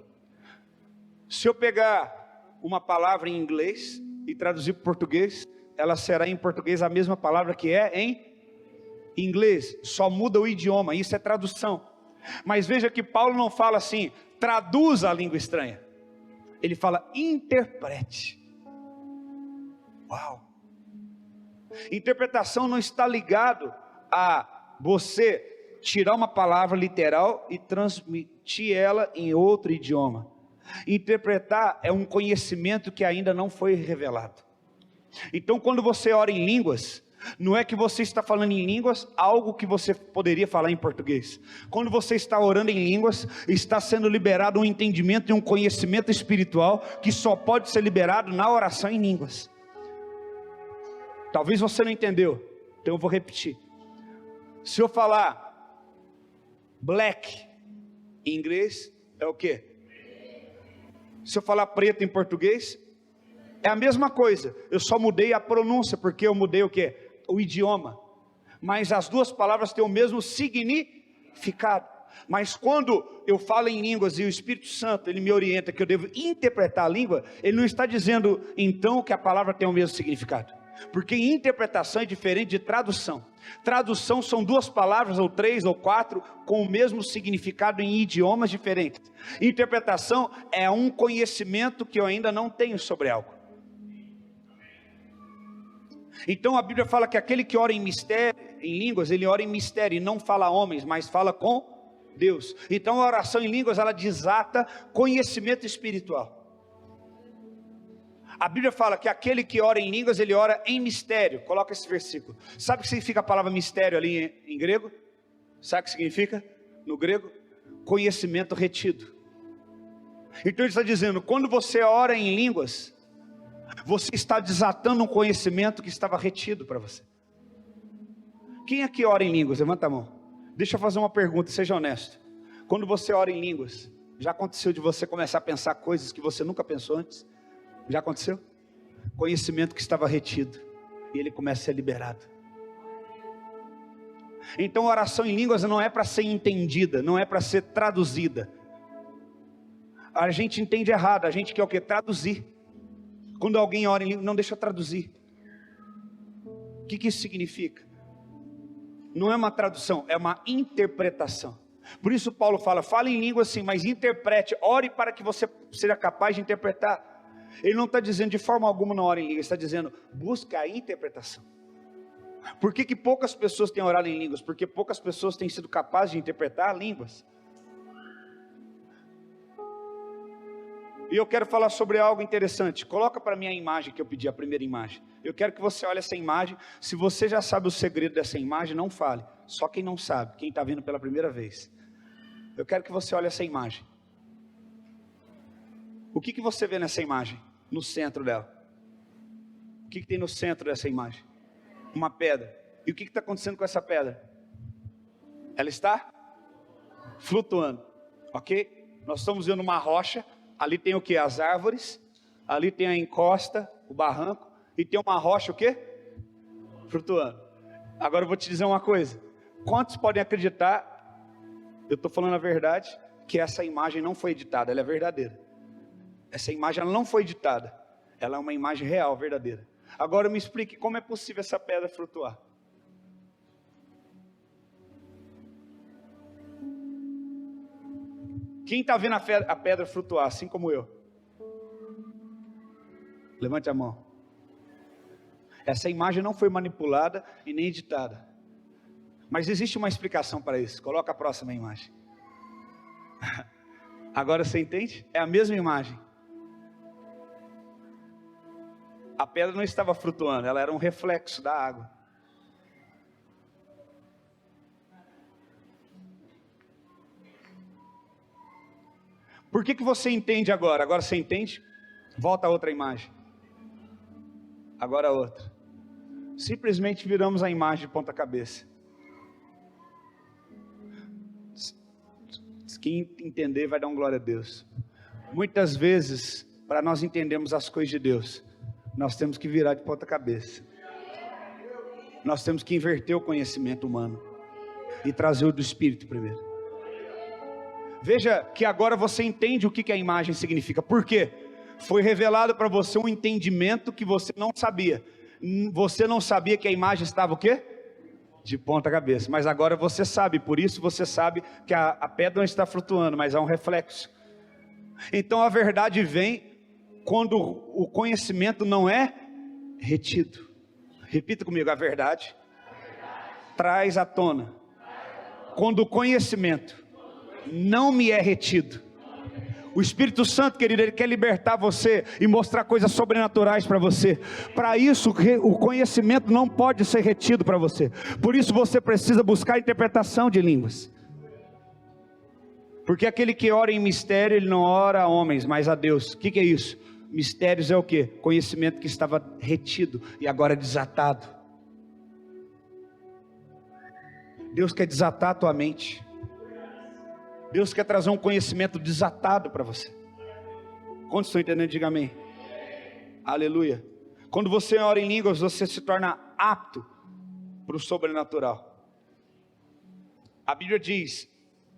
Se eu pegar uma palavra em inglês e traduzir para português, ela será em português a mesma palavra que é em inglês, só muda o idioma, isso é tradução. Mas veja que Paulo não fala assim, traduza a língua estranha. Ele fala, interprete. Uau! Interpretação não está ligado a você tirar uma palavra literal e transmitir ela em outro idioma. Interpretar é um conhecimento que ainda não foi revelado. Então quando você ora em línguas, não é que você está falando em línguas algo que você poderia falar em português. Quando você está orando em línguas, está sendo liberado um entendimento e um conhecimento espiritual que só pode ser liberado na oração em línguas. Talvez você não entendeu, então eu vou repetir. Se eu falar black em inglês, é o quê? Se eu falar preto em português, é a mesma coisa. Eu só mudei a pronúncia, porque eu mudei o quê? O idioma. Mas as duas palavras têm o mesmo significado. Mas quando eu falo em línguas e o Espírito Santo, ele me orienta que eu devo interpretar a língua, ele não está dizendo então que a palavra tem o mesmo significado. Porque interpretação é diferente de tradução. Tradução são duas palavras, ou três, ou quatro, com o mesmo significado em idiomas diferentes. Interpretação é um conhecimento que eu ainda não tenho sobre algo. Então a Bíblia fala que aquele que ora em mistério, em línguas, ele ora em mistério, e não fala a homens, mas fala com Deus. Então a oração em línguas, ela desata conhecimento espiritual. A Bíblia fala que aquele que ora em línguas, ele ora em mistério. Coloca esse versículo. Sabe o que significa a palavra mistério ali em grego? Sabe o que significa no grego? Conhecimento retido. Então ele está dizendo, quando você ora em línguas, você está desatando um conhecimento que estava retido para você. Quem aqui ora em línguas? Levanta a mão. Deixa eu fazer uma pergunta, seja honesto. Quando você ora em línguas, já aconteceu de você começar a pensar coisas que você nunca pensou antes? Já aconteceu? Conhecimento que estava retido, e ele começa a ser liberado. Então a oração em línguas não é para ser entendida, não é para ser traduzida. A gente entende errado, a gente quer o quê? Traduzir. Quando alguém ora em línguas, não, deixa eu traduzir. O que isso significa? Não é uma tradução, é uma interpretação. Por isso Paulo fala, fale em língua sim, mas interprete, ore para que você seja capaz de interpretar. Ele não está dizendo de forma alguma não ore em línguas, ele está dizendo, busca a interpretação. Por que poucas pessoas têm orado em línguas? Porque poucas pessoas têm sido capazes de interpretar línguas. E eu quero falar sobre algo interessante. Coloca para mim a imagem que eu pedi, a primeira imagem. Eu quero que você olhe essa imagem. Se você já sabe o segredo dessa imagem, não fale. Só quem não sabe, quem está vendo pela primeira vez. Eu quero que você olhe essa imagem. O que você vê nessa imagem? No centro dela. O que tem no centro dessa imagem? Uma pedra. E o que está acontecendo com essa pedra? Ela está flutuando. Ok? Nós estamos vendo uma rocha. Ali tem o que? As árvores. Ali tem a encosta, o barranco. E tem uma rocha o quê? Flutuando. Agora eu vou te dizer uma coisa. Quantos podem acreditar, eu estou falando a verdade, que essa imagem não foi editada, ela é verdadeira. Essa imagem ela não foi editada, ela é uma imagem real, verdadeira. Agora me explique como é possível essa pedra flutuar. Quem está vendo a pedra flutuar, assim como eu? Levante a mão. Essa imagem não foi manipulada e nem editada. Mas existe uma explicação para isso. Coloca a próxima imagem. Agora você entende? É a mesma imagem. A pedra não estava flutuando, ela era um reflexo da água. Por que você entende agora? Agora você entende? Volta a outra imagem. Agora a outra. Simplesmente viramos a imagem de ponta cabeça. Quem entender vai dar um glória a Deus. Muitas vezes, para nós entendermos as coisas de Deus, nós temos que virar de ponta cabeça. Nós temos que inverter o conhecimento humano e trazer o do Espírito primeiro. Veja que agora você entende o que a imagem significa. Por quê? Foi revelado para você um entendimento que você não sabia. Você não sabia que a imagem estava o quê? De ponta cabeça. Mas agora você sabe. Por isso você sabe que a pedra não está flutuando, mas há um reflexo. Então a verdade vem quando o conhecimento não é retido. Repita comigo, a verdade traz à tona quando o conhecimento não me é retido. O Espírito Santo, querido, Ele quer libertar você e mostrar coisas sobrenaturais para você. Para isso, o conhecimento não pode ser retido para você. Por isso você precisa buscar a interpretação de línguas. Porque aquele que ora em mistério, ele não ora a homens, mas a Deus. O que é isso? Mistérios é o quê? Conhecimento que estava retido e agora é desatado. Deus quer desatar a tua mente. Deus quer trazer um conhecimento desatado para você. Quantos estão entendendo? Diga amém. Aleluia. Quando você ora em línguas, você se torna apto para o sobrenatural. A Bíblia diz,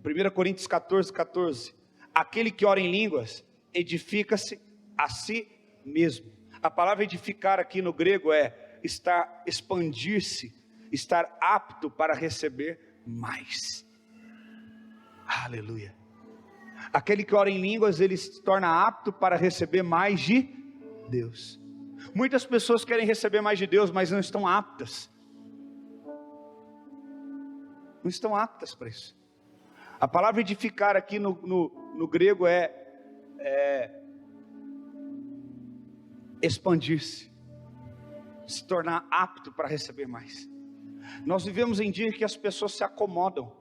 1 Coríntios 14, aquele que ora em línguas, edifica-se a si mesmo. A palavra edificar aqui no grego é expandir-se, estar apto para receber mais. Aleluia. Aquele que ora em línguas, ele se torna apto para receber mais de Deus. Muitas pessoas querem receber mais de Deus, mas não estão aptas. Não estão aptas para isso. A palavra edificar aqui no grego é expandir-se, se tornar apto para receber mais. Nós vivemos em dias que as pessoas se acomodam.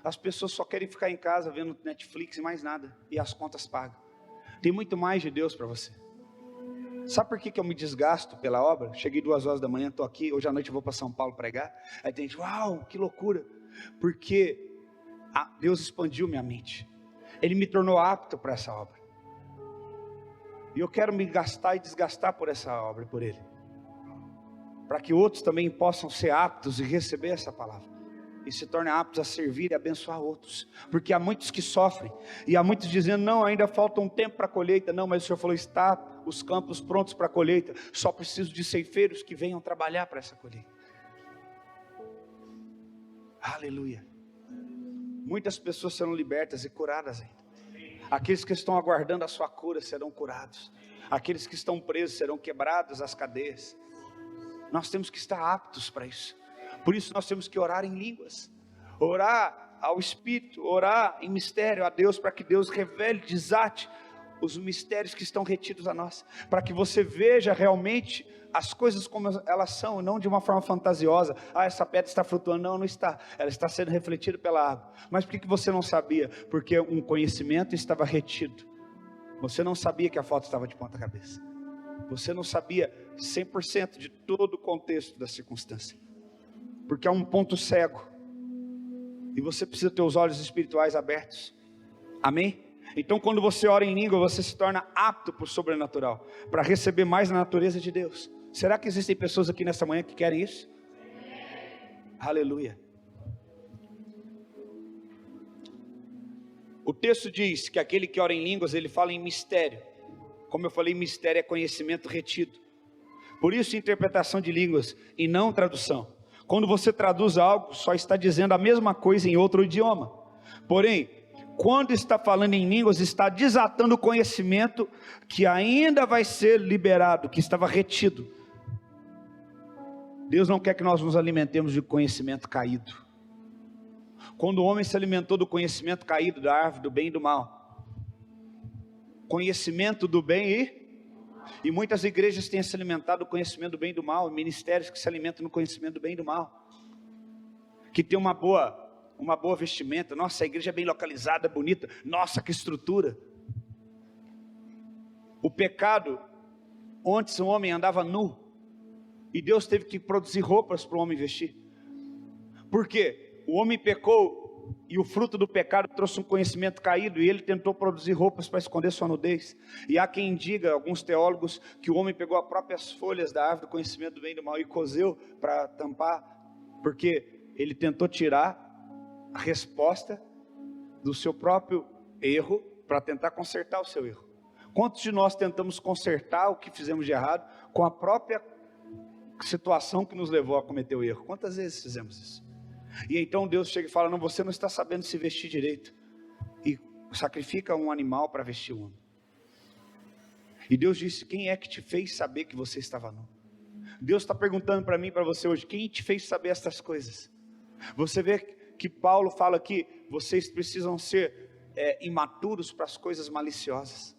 As pessoas só querem ficar em casa vendo Netflix e mais nada, e as contas pagas. Tem muito mais de Deus para você. Sabe por que eu me desgasto pela obra? Cheguei 2 horas da manhã, estou aqui, hoje à noite eu vou para São Paulo pregar. Aí tem gente, uau, que loucura. Porque Deus expandiu minha mente. Ele me tornou apto para essa obra. E eu quero me gastar e desgastar por essa obra, por Ele. Para que outros também possam ser aptos e receber essa palavra. E se tornem aptos a servir e abençoar outros. Porque há muitos que sofrem. E há muitos dizendo, não, ainda falta um tempo para a colheita. Não, mas o Senhor falou, está os campos prontos para a colheita. Só preciso de ceifeiros que venham trabalhar para essa colheita. Aleluia. Muitas pessoas serão libertas e curadas ainda. Aqueles que estão aguardando a sua cura serão curados. Aqueles que estão presos serão quebrados as cadeias. Nós temos que estar aptos para isso. Por isso nós temos que orar em línguas, orar ao Espírito, orar em mistério a Deus, para que Deus revele, desate os mistérios que estão retidos a nós, para que você veja realmente as coisas como elas são, não de uma forma fantasiosa. Essa pedra está flutuando. Não, não está, ela está sendo refletida pela água. Mas por que você não sabia? Porque um conhecimento estava retido. Você não sabia que a foto estava de ponta cabeça. Você não sabia 100% de todo o contexto da circunstância. Porque há um ponto cego, e você precisa ter os olhos espirituais abertos. Amém? Então quando você ora em língua, você se torna apto para o sobrenatural, para receber mais na natureza de Deus. Será que existem pessoas aqui nessa manhã que querem isso? Aleluia. O texto diz que aquele que ora em línguas, ele fala em mistério. Como eu falei, mistério é conhecimento retido. Por isso interpretação de línguas e não tradução. Quando você traduz algo, só está dizendo a mesma coisa em outro idioma. Porém, quando está falando em línguas, está desatando o conhecimento que ainda vai ser liberado, que estava retido. Deus não quer que nós nos alimentemos de conhecimento caído. Quando o homem se alimentou do conhecimento caído da árvore do bem e do mal, conhecimento do bem e muitas igrejas têm se alimentado do conhecimento do bem e do mal, ministérios que se alimentam no conhecimento do bem e do mal, que tem uma boa vestimenta. Nossa, a igreja é bem localizada, bonita. Nossa, que estrutura. O pecado, antes o homem andava nu, e Deus teve que produzir roupas para o homem vestir. Por quê? O homem pecou, e o fruto do pecado trouxe um conhecimento caído, e ele tentou produzir roupas para esconder sua nudez. E há quem diga, alguns teólogos, que o homem pegou as próprias folhas da árvore do conhecimento do bem e do mal e cozeu para tampar, porque ele tentou tirar a resposta do seu próprio erro para tentar consertar o seu erro. Quantos de nós tentamos consertar o que fizemos de errado com a própria situação que nos levou a cometer o erro? Quantas vezes fizemos isso? E então Deus chega e fala, não, você não está sabendo se vestir direito, e sacrifica um animal para vestir o homem. E Deus disse, quem é que te fez saber que você estava nu? Deus está perguntando para mim e para você hoje, quem te fez saber estas coisas? Você vê que Paulo fala que vocês precisam ser imaturos para as coisas maliciosas.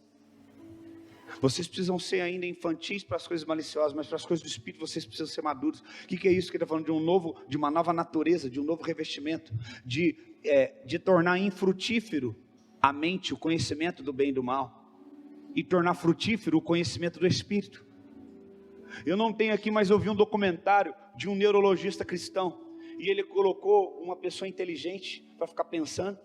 Vocês precisam ser ainda infantis para as coisas maliciosas, mas para as coisas do Espírito vocês precisam ser maduros. O que é isso que ele está falando? De uma nova natureza, de um novo revestimento, de tornar infrutífero a mente, o conhecimento do bem e do mal, e tornar frutífero o conhecimento do Espírito. Eu não tenho aqui, mas eu vi um documentário de um neurologista cristão, e ele colocou uma pessoa inteligente para ficar pensando,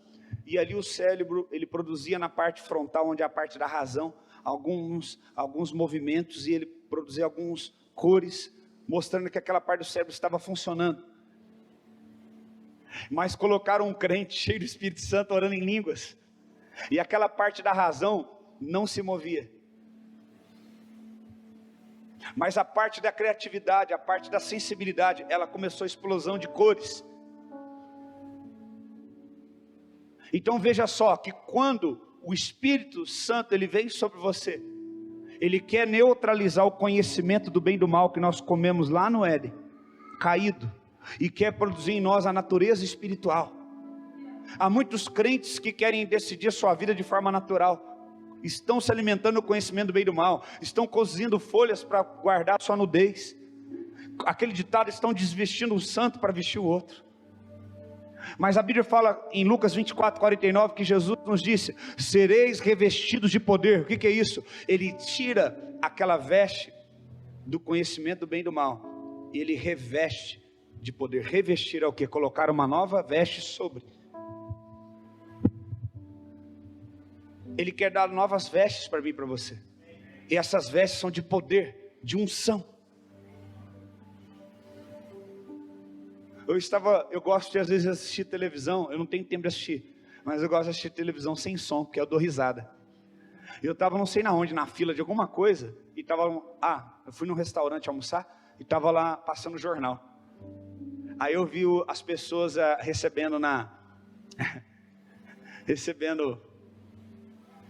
e ali o cérebro, ele produzia na parte frontal, onde é a parte da razão, alguns movimentos, e ele produzia algumas cores, mostrando que aquela parte do cérebro estava funcionando. Mas colocaram um crente cheio do Espírito Santo orando em línguas, e aquela parte da razão não se movia, mas a parte da criatividade, a parte da sensibilidade, ela começou a explosão de cores. Então veja só, que quando o Espírito Santo ele vem sobre você, ele quer neutralizar o conhecimento do bem e do mal que nós comemos lá no Éden, caído, e quer produzir em nós a natureza espiritual. Há muitos crentes que querem decidir a sua vida de forma natural, estão se alimentando do conhecimento do bem e do mal, estão cozinhando folhas para guardar sua nudez. Aquele ditado, estão desvestindo um santo para vestir o outro. Mas a Bíblia fala em Lucas 24:49 que Jesus nos disse: sereis revestidos de poder. O que é isso? Ele tira aquela veste do conhecimento do bem e do mal, e ele reveste de poder. Revestir é o que? Colocar uma nova veste sobre. Ele quer dar novas vestes para mim e para você, e essas vestes são de poder, de unção. Eu gosto de às vezes assistir televisão, eu não tenho tempo de assistir, mas eu gosto de assistir televisão sem som, porque eu dou risada. Eu estava não sei na onde, na fila de alguma coisa, e eu fui num restaurante almoçar, e estava lá passando o jornal. Aí eu vi as pessoas recebendo,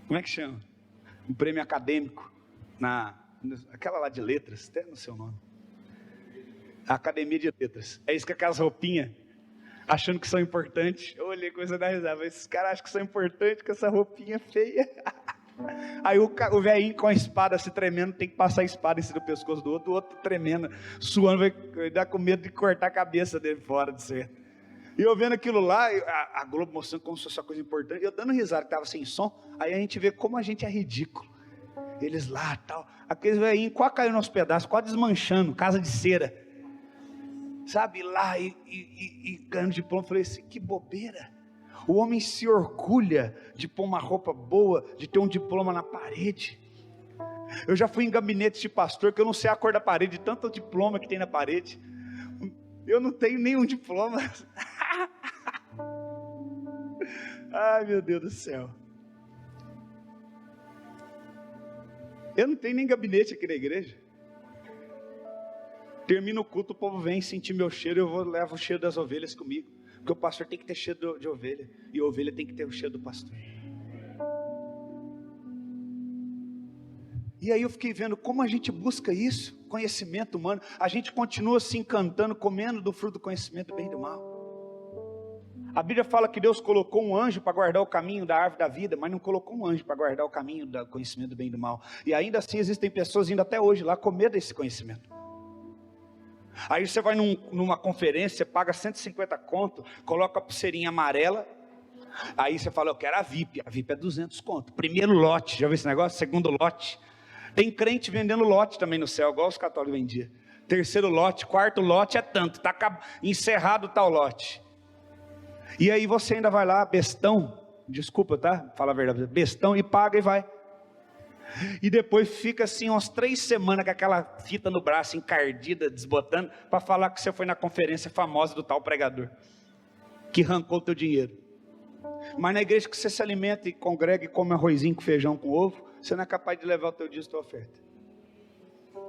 como é que chama? Um prêmio acadêmico, aquela lá de letras, até no seu nome. A Academia de Letras. É isso, com aquelas roupinhas, achando que são importantes. Eu olhei, coisa da risada, esses caras acham que são importantes com essa roupinha feia. Aí o velhinho com a espada se tremendo, tem que passar a espada em cima do pescoço do outro, o outro tremendo, suando, vai dar com medo de cortar a cabeça dele fora de ser. E eu vendo aquilo lá, a Globo mostrando como se fosse uma coisa importante, eu dando risada, que estava sem som. Aí a gente vê como a gente é ridículo. Eles lá, tal, aqueles velhinhos quase caiu nos pedaços, quase desmanchando, casa de cera, sabe, lá e ganhando diploma. Eu falei assim, que bobeira. O homem se orgulha de pôr uma roupa boa, de ter um diploma na parede. Eu já fui em gabinete de pastor, que eu não sei a cor da parede, tanto diploma que tem na parede. Eu não tenho nenhum diploma. Ai, meu Deus do céu. Eu não tenho nem gabinete aqui na igreja. Termina o culto, o povo vem sentir meu cheiro, eu levo o cheiro das ovelhas comigo. Porque o pastor tem que ter cheiro de ovelha, e a ovelha tem que ter o cheiro do pastor. E aí eu fiquei vendo como a gente busca isso, conhecimento humano. A gente continua se encantando, comendo do fruto do conhecimento do bem e do mal. A Bíblia fala que Deus colocou um anjo para guardar o caminho da árvore da vida, mas não colocou um anjo para guardar o caminho do conhecimento do bem e do mal. E ainda assim existem pessoas indo até hoje lá com medo desse conhecimento. Aí você vai numa conferência, paga 150 conto, coloca a pulseirinha amarela, aí você fala, eu quero a VIP é 200 conto, primeiro lote, já viu esse negócio? Segundo lote, tem crente vendendo lote também no céu, igual os católicos vendiam. Terceiro lote, quarto lote é tanto, está encerrado tal lote. E aí você ainda vai lá, bestão, desculpa, tá? Fala a verdade, bestão, e paga e vai. E depois fica assim umas 3 semanas com aquela fita no braço, encardida, desbotando, para falar que você foi na conferência famosa do tal pregador, que arrancou o teu dinheiro. Mas na igreja que você se alimenta e congrega e come arrozinho com feijão com ovo, você não é capaz de levar o teu dízimo e tua oferta.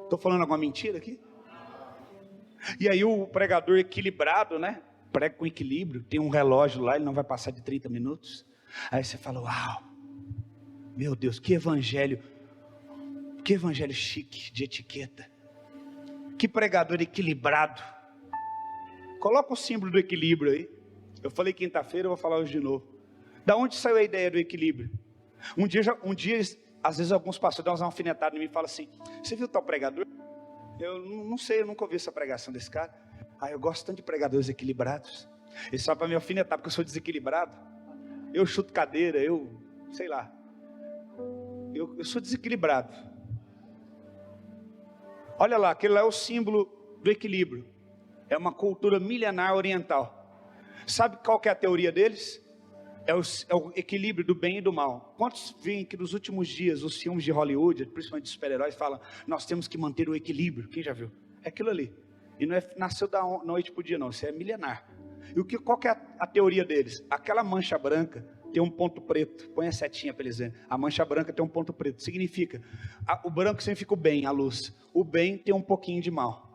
Estou falando alguma mentira aqui? E aí o pregador equilibrado, né? Prega com equilíbrio, tem um relógio lá, ele não vai passar de 30 minutos. Aí você fala, uau, meu Deus, que evangelho chique, de etiqueta. Que pregador equilibrado. Coloca o símbolo do equilíbrio aí. Eu falei quinta-feira, eu vou falar hoje de novo. Da onde saiu a ideia do equilíbrio? Um dia, às vezes alguns pastores dão uma alfinetada em mim e falam assim: você viu tal pregador? Eu não sei, eu nunca ouvi essa pregação desse cara. Eu gosto tanto de pregadores equilibrados. Ele só para me alfinetar porque eu sou desequilibrado. Eu chuto cadeira, sei lá. Eu sou desequilibrado. Olha lá, aquele lá é o símbolo do equilíbrio. É uma cultura milenar oriental. Sabe qual que é a teoria deles? É o equilíbrio do bem e do mal. Quantos veem que nos últimos dias os filmes de Hollywood, principalmente de super-heróis, falam: nós temos que manter o equilíbrio? Quem já viu? É aquilo ali. E não nasceu da noite para o dia não, isso é milenar. E qual que é a teoria deles? Aquela mancha branca tem um ponto preto. Põe a setinha para eles verem. A mancha branca tem um ponto preto. Significa, o branco significa o bem, a luz. O bem tem um pouquinho de mal.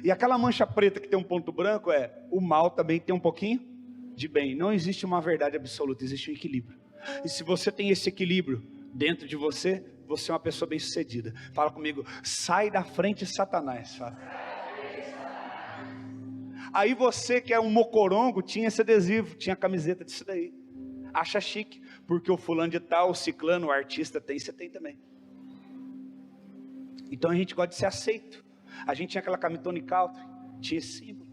E aquela mancha preta que tem um ponto branco o mal também tem um pouquinho de bem. Não existe uma verdade absoluta, existe um equilíbrio. E se você tem esse equilíbrio dentro de você, você é uma pessoa bem sucedida. Fala comigo: sai da frente, Satanás. Fala. Aí você que é um mocorongo, tinha esse adesivo, tinha a camiseta disso daí. Acha chique, porque o fulano de tal, o ciclano, o artista tem, você tem também. Então a gente gosta de ser aceito. A gente tinha aquela camisa Tony Country, tinha esse símbolo.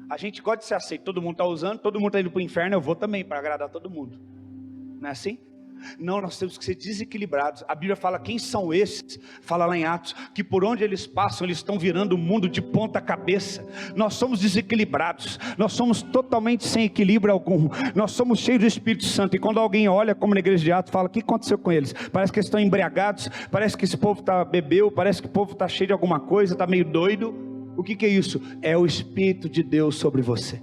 A gente gosta de ser aceito, todo mundo está usando, todo mundo está indo para o inferno, eu vou também, para agradar todo mundo. Não é assim? Não, nós temos que ser desequilibrados. A Bíblia fala: quem são esses? Fala lá em Atos, que por onde eles passam, eles estão virando o mundo de ponta cabeça. Nós somos desequilibrados, nós somos totalmente sem equilíbrio algum, nós somos cheios do Espírito Santo. E quando alguém olha, como na igreja de Atos, fala: o que aconteceu com eles? Parece que eles estão embriagados, parece que esse povo bebeu, parece que o povo está cheio de alguma coisa, está meio doido. O que é isso? É o Espírito de Deus sobre você.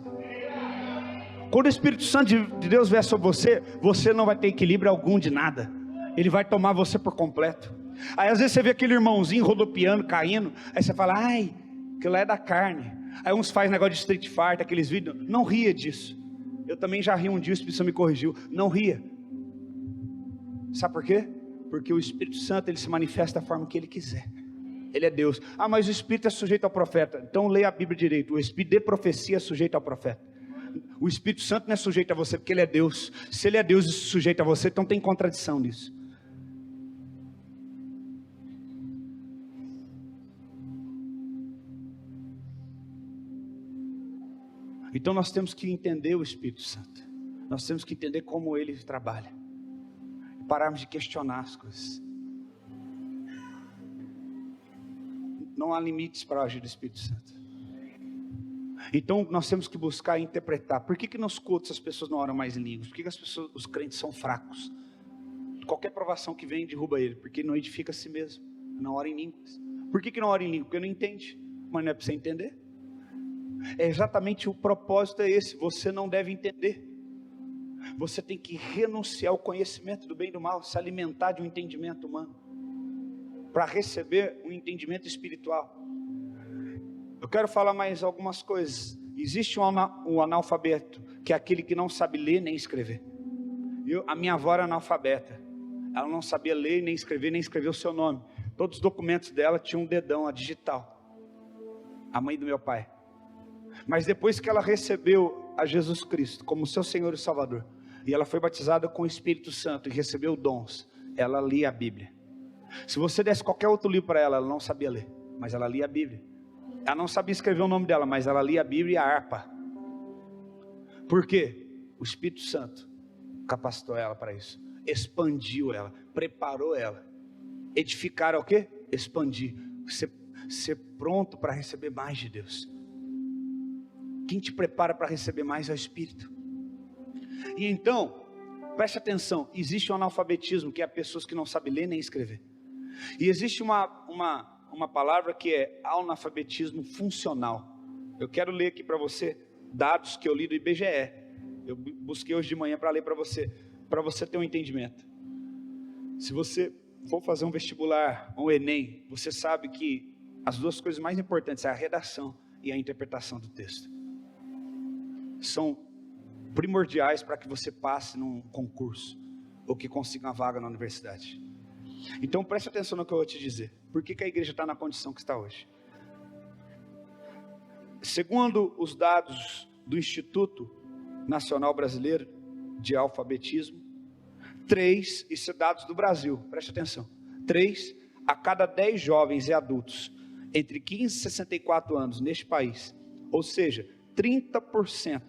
Quando o Espírito Santo de Deus vier sobre você, você não vai ter equilíbrio algum de nada. Ele vai tomar você por completo. Aí às vezes você vê aquele irmãozinho rodopiando, caindo. Aí você fala: ai, aquilo lá é da carne. Aí uns fazem negócio de street fight, aqueles vídeos. Não ria disso. Eu também já ri um dia, o Espírito Santo me corrigiu. Não ria. Sabe por quê? Porque o Espírito Santo, ele se manifesta da forma que ele quiser. Ele é Deus. Mas o Espírito é sujeito ao profeta. Então leia a Bíblia direito. O Espírito de profecia é sujeito ao profeta. O Espírito Santo não é sujeito a você porque ele é Deus. Se ele é Deus e sujeito a você, então tem contradição nisso. Então nós temos que entender o Espírito Santo. Nós temos que entender como ele trabalha. Pararmos de questionar as coisas. Não há limites para o agir do Espírito Santo. Então nós temos que buscar interpretar. Por que nos cultos as pessoas não oram mais em línguas? Por que os crentes são fracos? Qualquer provação que vem derruba ele, porque não edifica a si mesmo. Não ora em línguas. Por que não ora em línguas? Porque não entende. Mas não é para você entender. É exatamente o propósito é esse. Você não deve entender. Você tem que renunciar ao conhecimento do bem e do mal, se alimentar de um entendimento humano, para receber um entendimento espiritual. Eu quero falar mais algumas coisas. Existe um analfabeto, que é aquele que não sabe ler nem escrever. A minha avó era analfabeta. Ela não sabia ler nem escrever o seu nome. Todos os documentos dela tinham um dedão, a digital. A mãe do meu pai. Mas depois que ela recebeu a Jesus Cristo como seu Senhor e Salvador, e ela foi batizada com o Espírito Santo e recebeu dons, ela lia a Bíblia. Se você desse qualquer outro livro para ela, ela não sabia ler, mas ela lia a Bíblia. Ela não sabia escrever o nome dela, mas ela lia a Bíblia e a harpa. Por quê? O Espírito Santo capacitou ela para isso. Expandiu ela, preparou ela. Edificar é o quê? Expandir. Ser pronto para receber mais de Deus. Quem te prepara para receber mais é o Espírito. E então, preste atenção. Existe um analfabetismo, que é pessoas que não sabem ler nem escrever. E existe uma palavra que é analfabetismo funcional. Eu quero ler aqui para você dados que eu li do IBGE. Eu busquei hoje de manhã para ler para você ter um entendimento. Se você for fazer um vestibular, um Enem, você sabe que as duas coisas mais importantes é a redação e a interpretação do texto. São primordiais para que você passe num concurso ou que consiga uma vaga na universidade. Então preste atenção no que eu vou te dizer. Por que a igreja está na condição que está hoje? Segundo os dados do Instituto Nacional Brasileiro de Alfabetismo, 3, isso é dados do Brasil, preste atenção, 3 a cada 10 jovens e adultos entre 15 e 64 anos neste país, ou seja, 30%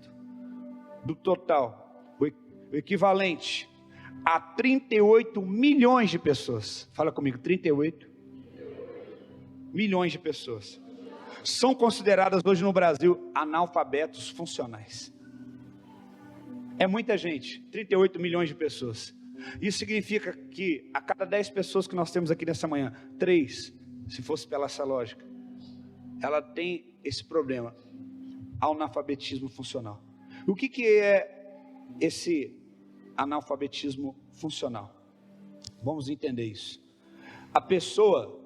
do total, o equivalente a 38 milhões de pessoas, fala comigo, 38 milhões de pessoas, são consideradas hoje no Brasil analfabetos funcionais. É muita gente, 38 milhões de pessoas. Isso significa que a cada 10 pessoas que nós temos aqui nessa manhã, 3, se fosse pela essa lógica, ela tem esse problema, analfabetismo funcional. O que é esse analfabetismo funcional? Vamos entender isso. A pessoa,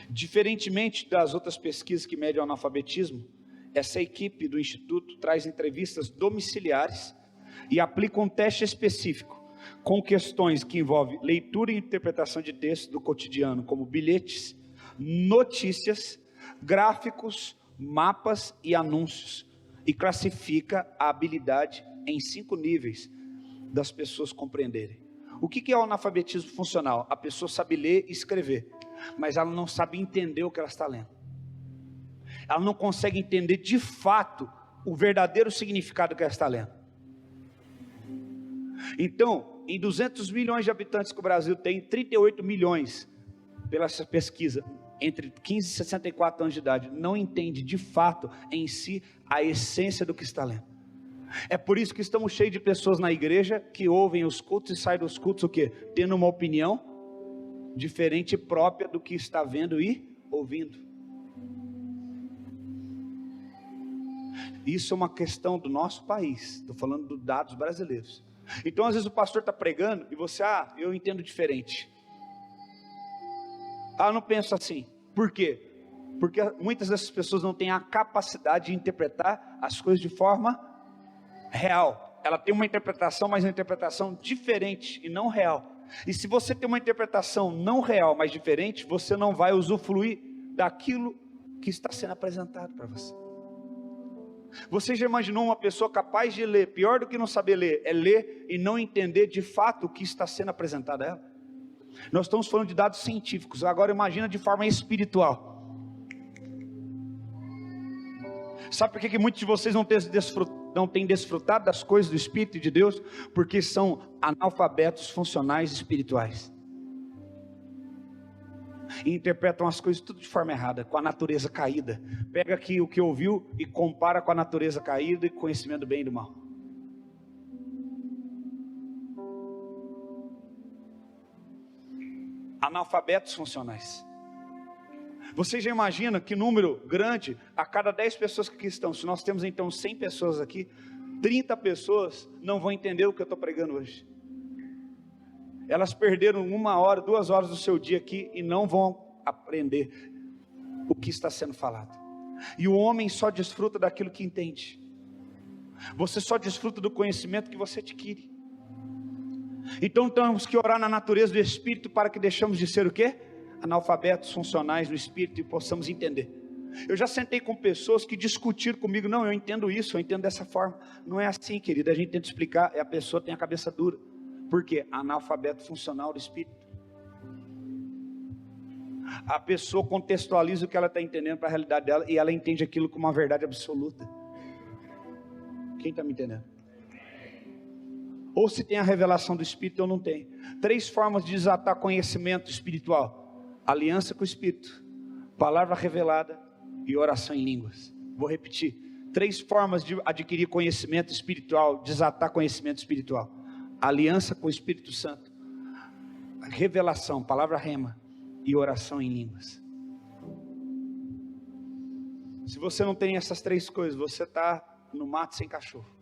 diferentemente das outras pesquisas que medem o analfabetismo, essa equipe do Instituto traz entrevistas domiciliares e aplica um teste específico com questões que envolvem leitura e interpretação de texto do cotidiano, como bilhetes, notícias, gráficos, mapas e anúncios, e classifica a habilidade em 5 níveis das pessoas compreenderem. O que é o analfabetismo funcional? A pessoa sabe ler e escrever, mas ela não sabe entender o que ela está lendo. Ela não consegue entender de fato o verdadeiro significado que ela está lendo. Então, em 200 milhões de habitantes que o Brasil tem, 38 milhões, pela essa pesquisa, entre 15 e 64 anos de idade, não entende de fato em si a essência do que está lendo. É por isso que estamos cheios de pessoas na igreja que ouvem os cultos e saem dos cultos o quê? Tendo uma opinião diferente e própria do que está vendo e ouvindo. Isso é uma questão do nosso país, estou falando dos dados brasileiros. Então às vezes o pastor está pregando e você, eu entendo diferente. Eu não penso assim. Por quê? Porque muitas dessas pessoas não têm a capacidade de interpretar as coisas de forma real. Ela tem uma interpretação, mas uma interpretação diferente e não real. E se você tem uma interpretação não real, mas diferente, você não vai usufruir daquilo que está sendo apresentado para você. Você já imaginou uma pessoa capaz de ler, pior do que não saber ler, é ler e não entender de fato o que está sendo apresentado a ela? Nós estamos falando de dados científicos, agora imagina de forma espiritual. Sabe por que muitos de vocês não têm desfrutado das coisas do Espírito de Deus? Porque são analfabetos funcionais espirituais. E interpretam as coisas tudo de forma errada, com a natureza caída. Pega aqui o que ouviu e compara com a natureza caída e conhecimento do bem e do mal. Analfabetos funcionais. Você já imagina que número grande, a cada 10 pessoas que aqui estão, se nós temos então 100 pessoas aqui, 30 pessoas não vão entender o que eu estou pregando hoje. Elas perderam 1 hora, 2 horas do seu dia aqui e não vão aprender o que está sendo falado. E o homem só desfruta daquilo que entende. Você só desfruta do conhecimento que você adquire. Então temos que orar na natureza do Espírito para que deixamos de ser o quê? Analfabetos funcionais no Espírito e possamos entender. Eu já sentei com pessoas que discutiram comigo, não, eu entendo isso, eu entendo dessa forma. Não é assim, querida, a gente tenta explicar, a pessoa tem a cabeça dura. Por quê? Analfabeto funcional do Espírito. A pessoa contextualiza o que ela está entendendo para a realidade dela e ela entende aquilo como uma verdade absoluta. Quem está me entendendo? Ou se tem a revelação do Espírito ou não tem. 3 formas de desatar conhecimento espiritual: aliança com o Espírito, palavra revelada e oração em línguas. Vou repetir: 3 formas de adquirir conhecimento espiritual, desatar conhecimento espiritual: aliança com o Espírito Santo, revelação, palavra rema e oração em línguas. Se você não tem essas 3 coisas, você está no mato sem cachorro.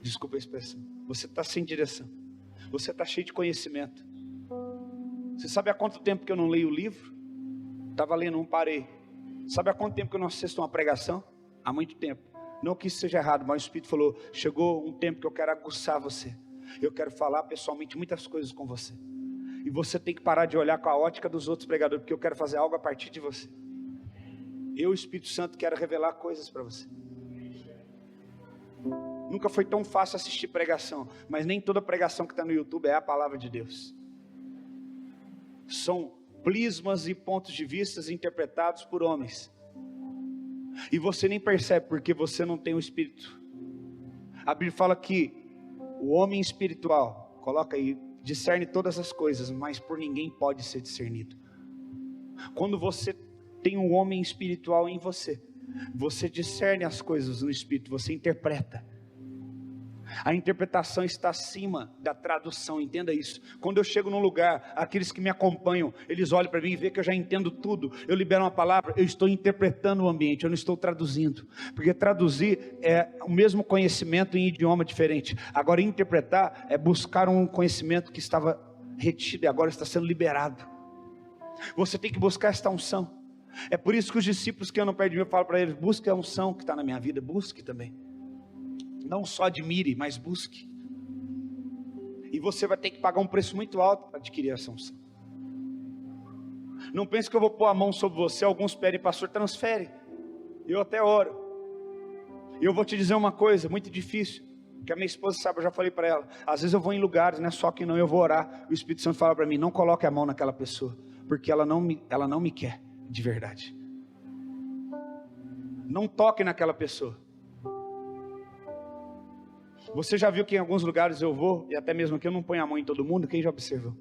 Desculpa a expressão. Você está sem direção. Você está cheio de conhecimento. Você sabe há quanto tempo que eu não leio o livro? Estava lendo um, parei. Sabe há quanto tempo que eu não assisto uma pregação? Há muito tempo. Não que isso seja errado, mas o Espírito falou: chegou um tempo que eu quero aguçar você. Eu quero falar pessoalmente muitas coisas com você. E você tem que parar de olhar com a ótica dos outros pregadores, porque eu quero fazer algo a partir de você. Eu, Espírito Santo, quero revelar coisas para você. Nunca foi tão fácil assistir pregação, mas nem toda pregação que está no YouTube é a palavra de Deus. São prismas e pontos de vista interpretados por homens. E você nem percebe porque você não tem o Espírito. A Bíblia fala que o homem espiritual, coloca aí, discerne todas as coisas, mas por ninguém pode ser discernido. Quando você tem um homem espiritual em você, você discerne as coisas no Espírito, você interpreta. A interpretação está acima da tradução, entenda isso. Quando eu chego num lugar, aqueles que me acompanham, eles olham para mim e veem que eu já entendo tudo. Eu libero uma palavra, eu estou interpretando o ambiente, eu não estou traduzindo. Porque traduzir é o mesmo conhecimento em idioma diferente. Agora interpretar é buscar um conhecimento que estava retido e agora está sendo liberado. Você tem que buscar esta unção. É por isso que os discípulos que andam perto de mim, eu falo para eles, busque a unção que está na minha vida, busque também. Não só admire, mas busque. E você vai ter que pagar um preço muito alto para adquirir essa unção. Não pense que eu vou pôr a mão sobre você. Alguns pedem, pastor, transfere. Eu até oro. E eu vou te dizer uma coisa muito difícil, que a minha esposa sabe, eu já falei para ela. Às vezes eu vou em lugares, não é só que não, eu vou orar. O Espírito Santo fala para mim, não coloque a mão naquela pessoa, porque ela não me quer de verdade. Não toque naquela pessoa. Você já viu que em alguns lugares eu vou, e até mesmo que eu não ponho a mão em todo mundo, quem já observou?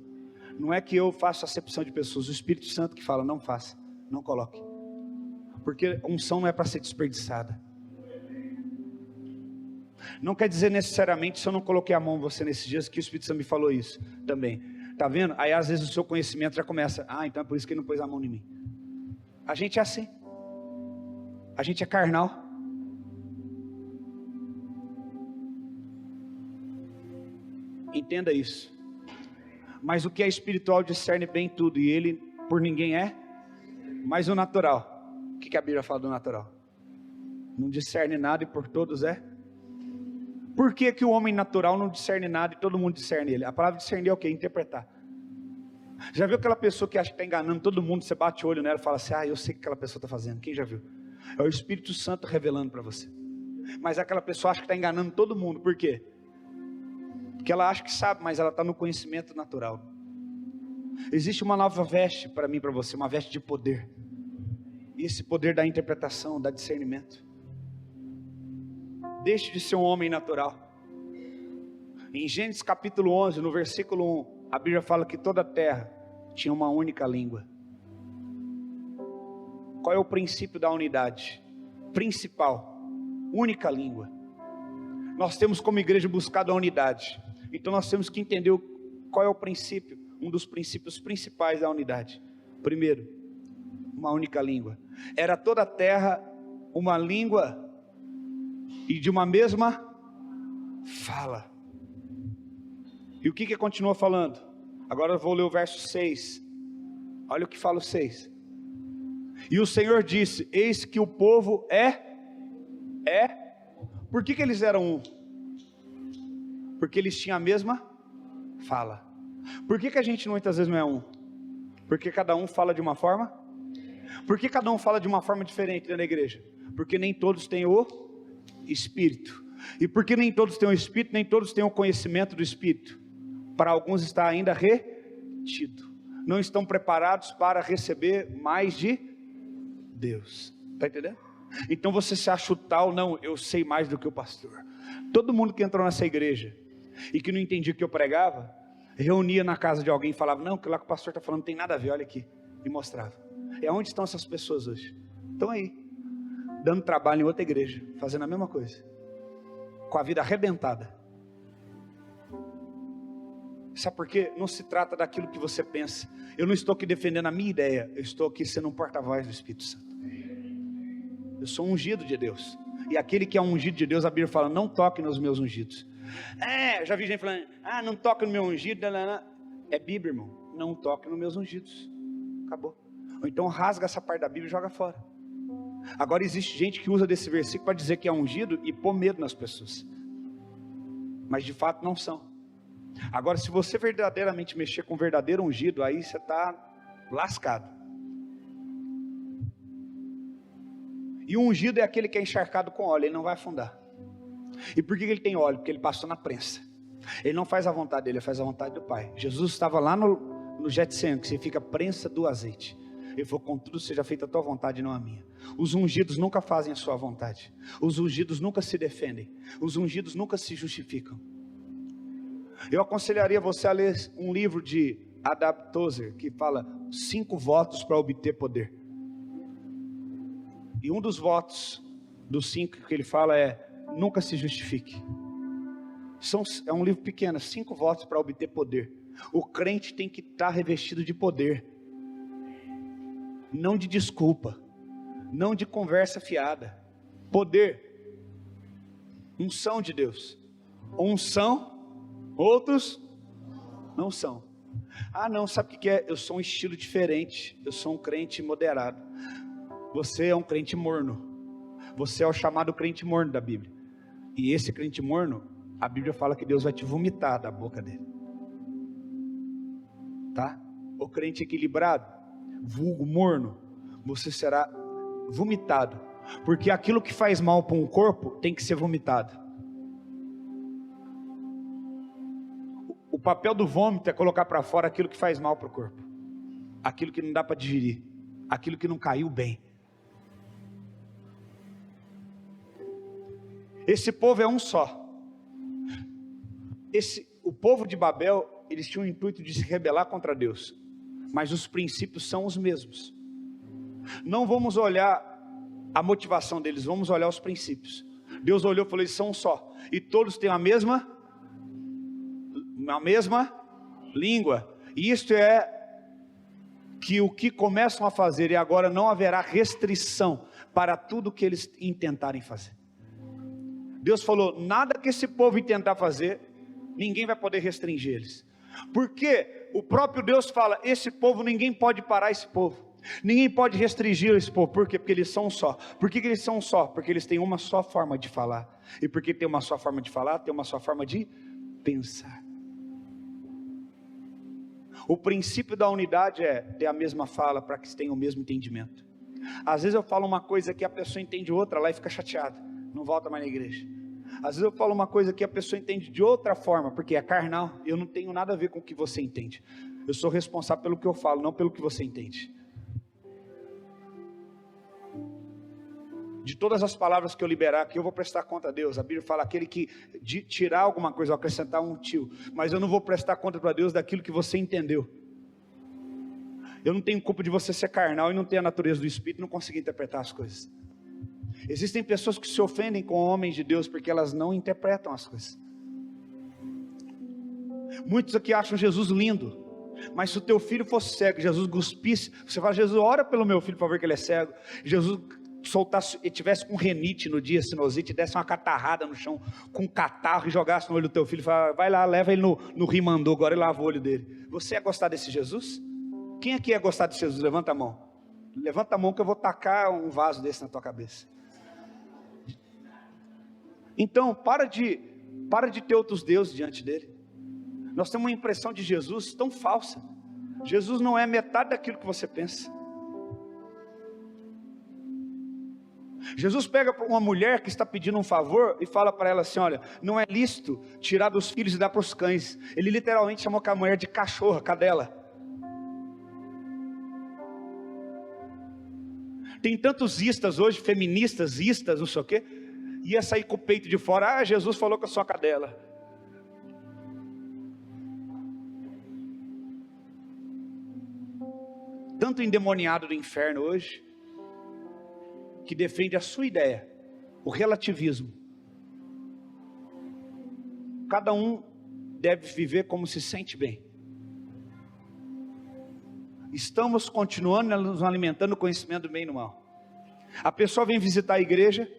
Não é que eu faço acepção de pessoas, o Espírito Santo que fala, não faça, não coloque. Porque unção não é para ser desperdiçada. Não quer dizer necessariamente, se eu não coloquei a mão em você nesses dias, que o Espírito Santo me falou isso também. Tá vendo? Aí às vezes o seu conhecimento já começa, então é por isso que ele não pôs a mão em mim. A gente é assim. A gente é carnal. Entenda isso. Mas o que é espiritual discerne bem tudo, e ele por ninguém é, mas o natural, o que a Bíblia fala do natural? Não discerne nada e por todos é. Por que que o homem natural não discerne nada e todo mundo discerne ele? A palavra discernir é o quê? Interpretar. Já viu aquela pessoa que acha que está enganando todo mundo, você bate o olho nela e fala assim, eu sei o que aquela pessoa está fazendo. Quem já viu? É o Espírito Santo revelando para você. Mas aquela pessoa acha que está enganando todo mundo, por quê? Porque ela acha que sabe, mas ela está no conhecimento natural. Existe uma nova veste para mim e para você, uma veste de poder. E esse poder da interpretação, da discernimento. Deixe de ser um homem natural. Em Gênesis capítulo 11, no versículo 1, a Bíblia fala que toda a terra tinha uma única língua. Qual é o princípio da unidade? Principal, única língua. Nós temos como igreja buscado a unidade. Então nós temos que entender qual é o princípio, um dos princípios principais da unidade. Primeiro, uma única língua. Era toda a terra uma língua e de uma mesma fala. E o que continua falando? Agora eu vou ler o verso 6. Olha o que fala o 6. E o Senhor disse, eis que o povo Por que eles eram um? Porque eles tinham a mesma fala. Por que a gente muitas vezes não é um? Porque cada um fala de uma forma? Por que cada um fala de uma forma diferente dentro da igreja? Porque nem todos têm o Espírito. E porque nem todos têm o Espírito, nem todos têm o conhecimento do Espírito. Para alguns está ainda retido. Não estão preparados para receber mais de Deus. Está entendendo? Então você se acha o tal, não, eu sei mais do que o pastor. Todo mundo que entrou nessa igreja e que não entendia o que eu pregava, reunia na casa de alguém e falava, não, o que lá que o pastor está falando não tem nada a ver, olha aqui. E mostrava. E onde estão essas pessoas hoje? Estão aí, dando trabalho em outra igreja, fazendo a mesma coisa, com a vida arrebentada. Sabe por quê? Não se trata daquilo que você pensa. Eu não estou aqui defendendo a minha ideia, eu estou aqui sendo um porta-voz do Espírito Santo. Eu sou ungido de Deus. E aquele que é ungido de Deus, a Bíblia fala, não toque nos meus ungidos. Já vi gente falando, não toque no meu ungido. É Bíblia, irmão. Não toque nos meus ungidos. Acabou. Ou então rasga essa parte da Bíblia e joga fora. Agora existe gente que usa desse versículo para dizer que é ungido e pôr medo nas pessoas. Mas de fato não são. Agora se você verdadeiramente mexer com o verdadeiro ungido, aí você está lascado. E o ungido é aquele que é encharcado com óleo, ele não vai afundar. E por que ele tem óleo? Porque ele passou na prensa. Ele não faz a vontade dele, ele faz a vontade do Pai. Jesus estava lá no Getsemane, que significa prensa do azeite. Ele falou: contudo seja feita a tua vontade, não a minha. Os ungidos nunca fazem a sua vontade. Os ungidos nunca se defendem. Os ungidos nunca se justificam. Eu aconselharia você a ler um livro de Adab Tozer, que fala 5 votos para obter poder. E um dos votos, dos 5 que ele fala é: nunca se justifique. É um livro pequeno, 5 votos para obter poder. O crente tem que estar revestido de poder, não de desculpa, não de conversa fiada. Poder, unção de Deus. Uns são, outros não são. Ah não, sabe o que é? Eu sou um estilo diferente, eu sou um crente moderado. Você é um crente morno. Você é o chamado crente morno da Bíblia. E esse crente morno, a Bíblia fala que Deus vai te vomitar da boca dele. Tá? O crente equilibrado, vulgo morno, você será vomitado. Porque aquilo que faz mal para um corpo tem que ser vomitado. O papel do vômito é colocar para fora aquilo que faz mal para o corpo. Aquilo que não dá para digerir. Aquilo que não caiu bem. Esse povo é um só. O povo de Babel, eles tinham o intuito de se rebelar contra Deus, mas os princípios são os mesmos. Não vamos olhar a motivação deles, vamos olhar os princípios. Deus olhou e falou: eles são um só, e todos têm a mesma língua. E isto é que o que começam a fazer, e agora não haverá restrição para tudo que eles intentarem fazer. Deus falou: nada que esse povo intentar fazer, ninguém vai poder restringir eles. Porque o próprio Deus fala: esse povo, ninguém pode parar esse povo. Ninguém pode restringir esse povo. Por quê? Porque eles são um só. Por que eles são um só? Porque eles têm uma só forma de falar. E porque tem uma só forma de falar, tem uma só forma de pensar. O princípio da unidade é ter a mesma fala, para que tenham o mesmo entendimento. Às vezes eu falo uma coisa que a pessoa entende outra lá e fica chateada, não volta mais na igreja. Às vezes eu falo uma coisa que a pessoa entende de outra forma, porque é carnal. Eu não tenho nada a ver com o que você entende. Eu sou responsável pelo que eu falo, não pelo que você entende. De todas as palavras que eu liberar aqui, eu vou prestar conta a Deus. A Bíblia fala: aquele que de tirar alguma coisa, acrescentar um tio. Mas eu não vou prestar conta para Deus daquilo que você entendeu. Eu não tenho culpa de você ser carnal e não ter a natureza do Espírito e não conseguir interpretar as coisas. Existem pessoas que se ofendem com homens de Deus porque elas não interpretam as coisas. Muitos aqui acham Jesus lindo, mas se o teu filho fosse cego, Jesus cuspisse, você fala: Jesus, ora pelo meu filho para ver que ele é cego. Jesus soltasse, e tivesse com renite no dia, sinusite, desse uma catarrada no chão com um catarro e jogasse no olho do teu filho, fala: vai lá, leva ele no rimandô, agora ele lava o olho dele. Você ia gostar desse Jesus? Quem aqui ia gostar de Jesus? Levanta a mão. Levanta a mão que eu vou tacar um vaso desse na tua cabeça. Então, para de ter outros deuses diante dele. Nós temos uma impressão de Jesus tão falsa. Jesus não é metade daquilo que você pensa. Jesus pega uma mulher que está pedindo um favor e fala para ela assim: olha, não é lícito tirar dos filhos e dar para os cães. Ele literalmente chamou a mulher de cachorra, cadela. Tem tantos istas hoje, feministas, istas, não sei o quê, ia sair com o peito de fora: ah, Jesus falou que eu sou a cadela. Tanto endemoniado do inferno hoje, que defende a sua ideia, o relativismo. Cada um deve viver como se sente bem. Estamos continuando nos alimentando o conhecimento do bem e do mal. A pessoa vem visitar a igreja,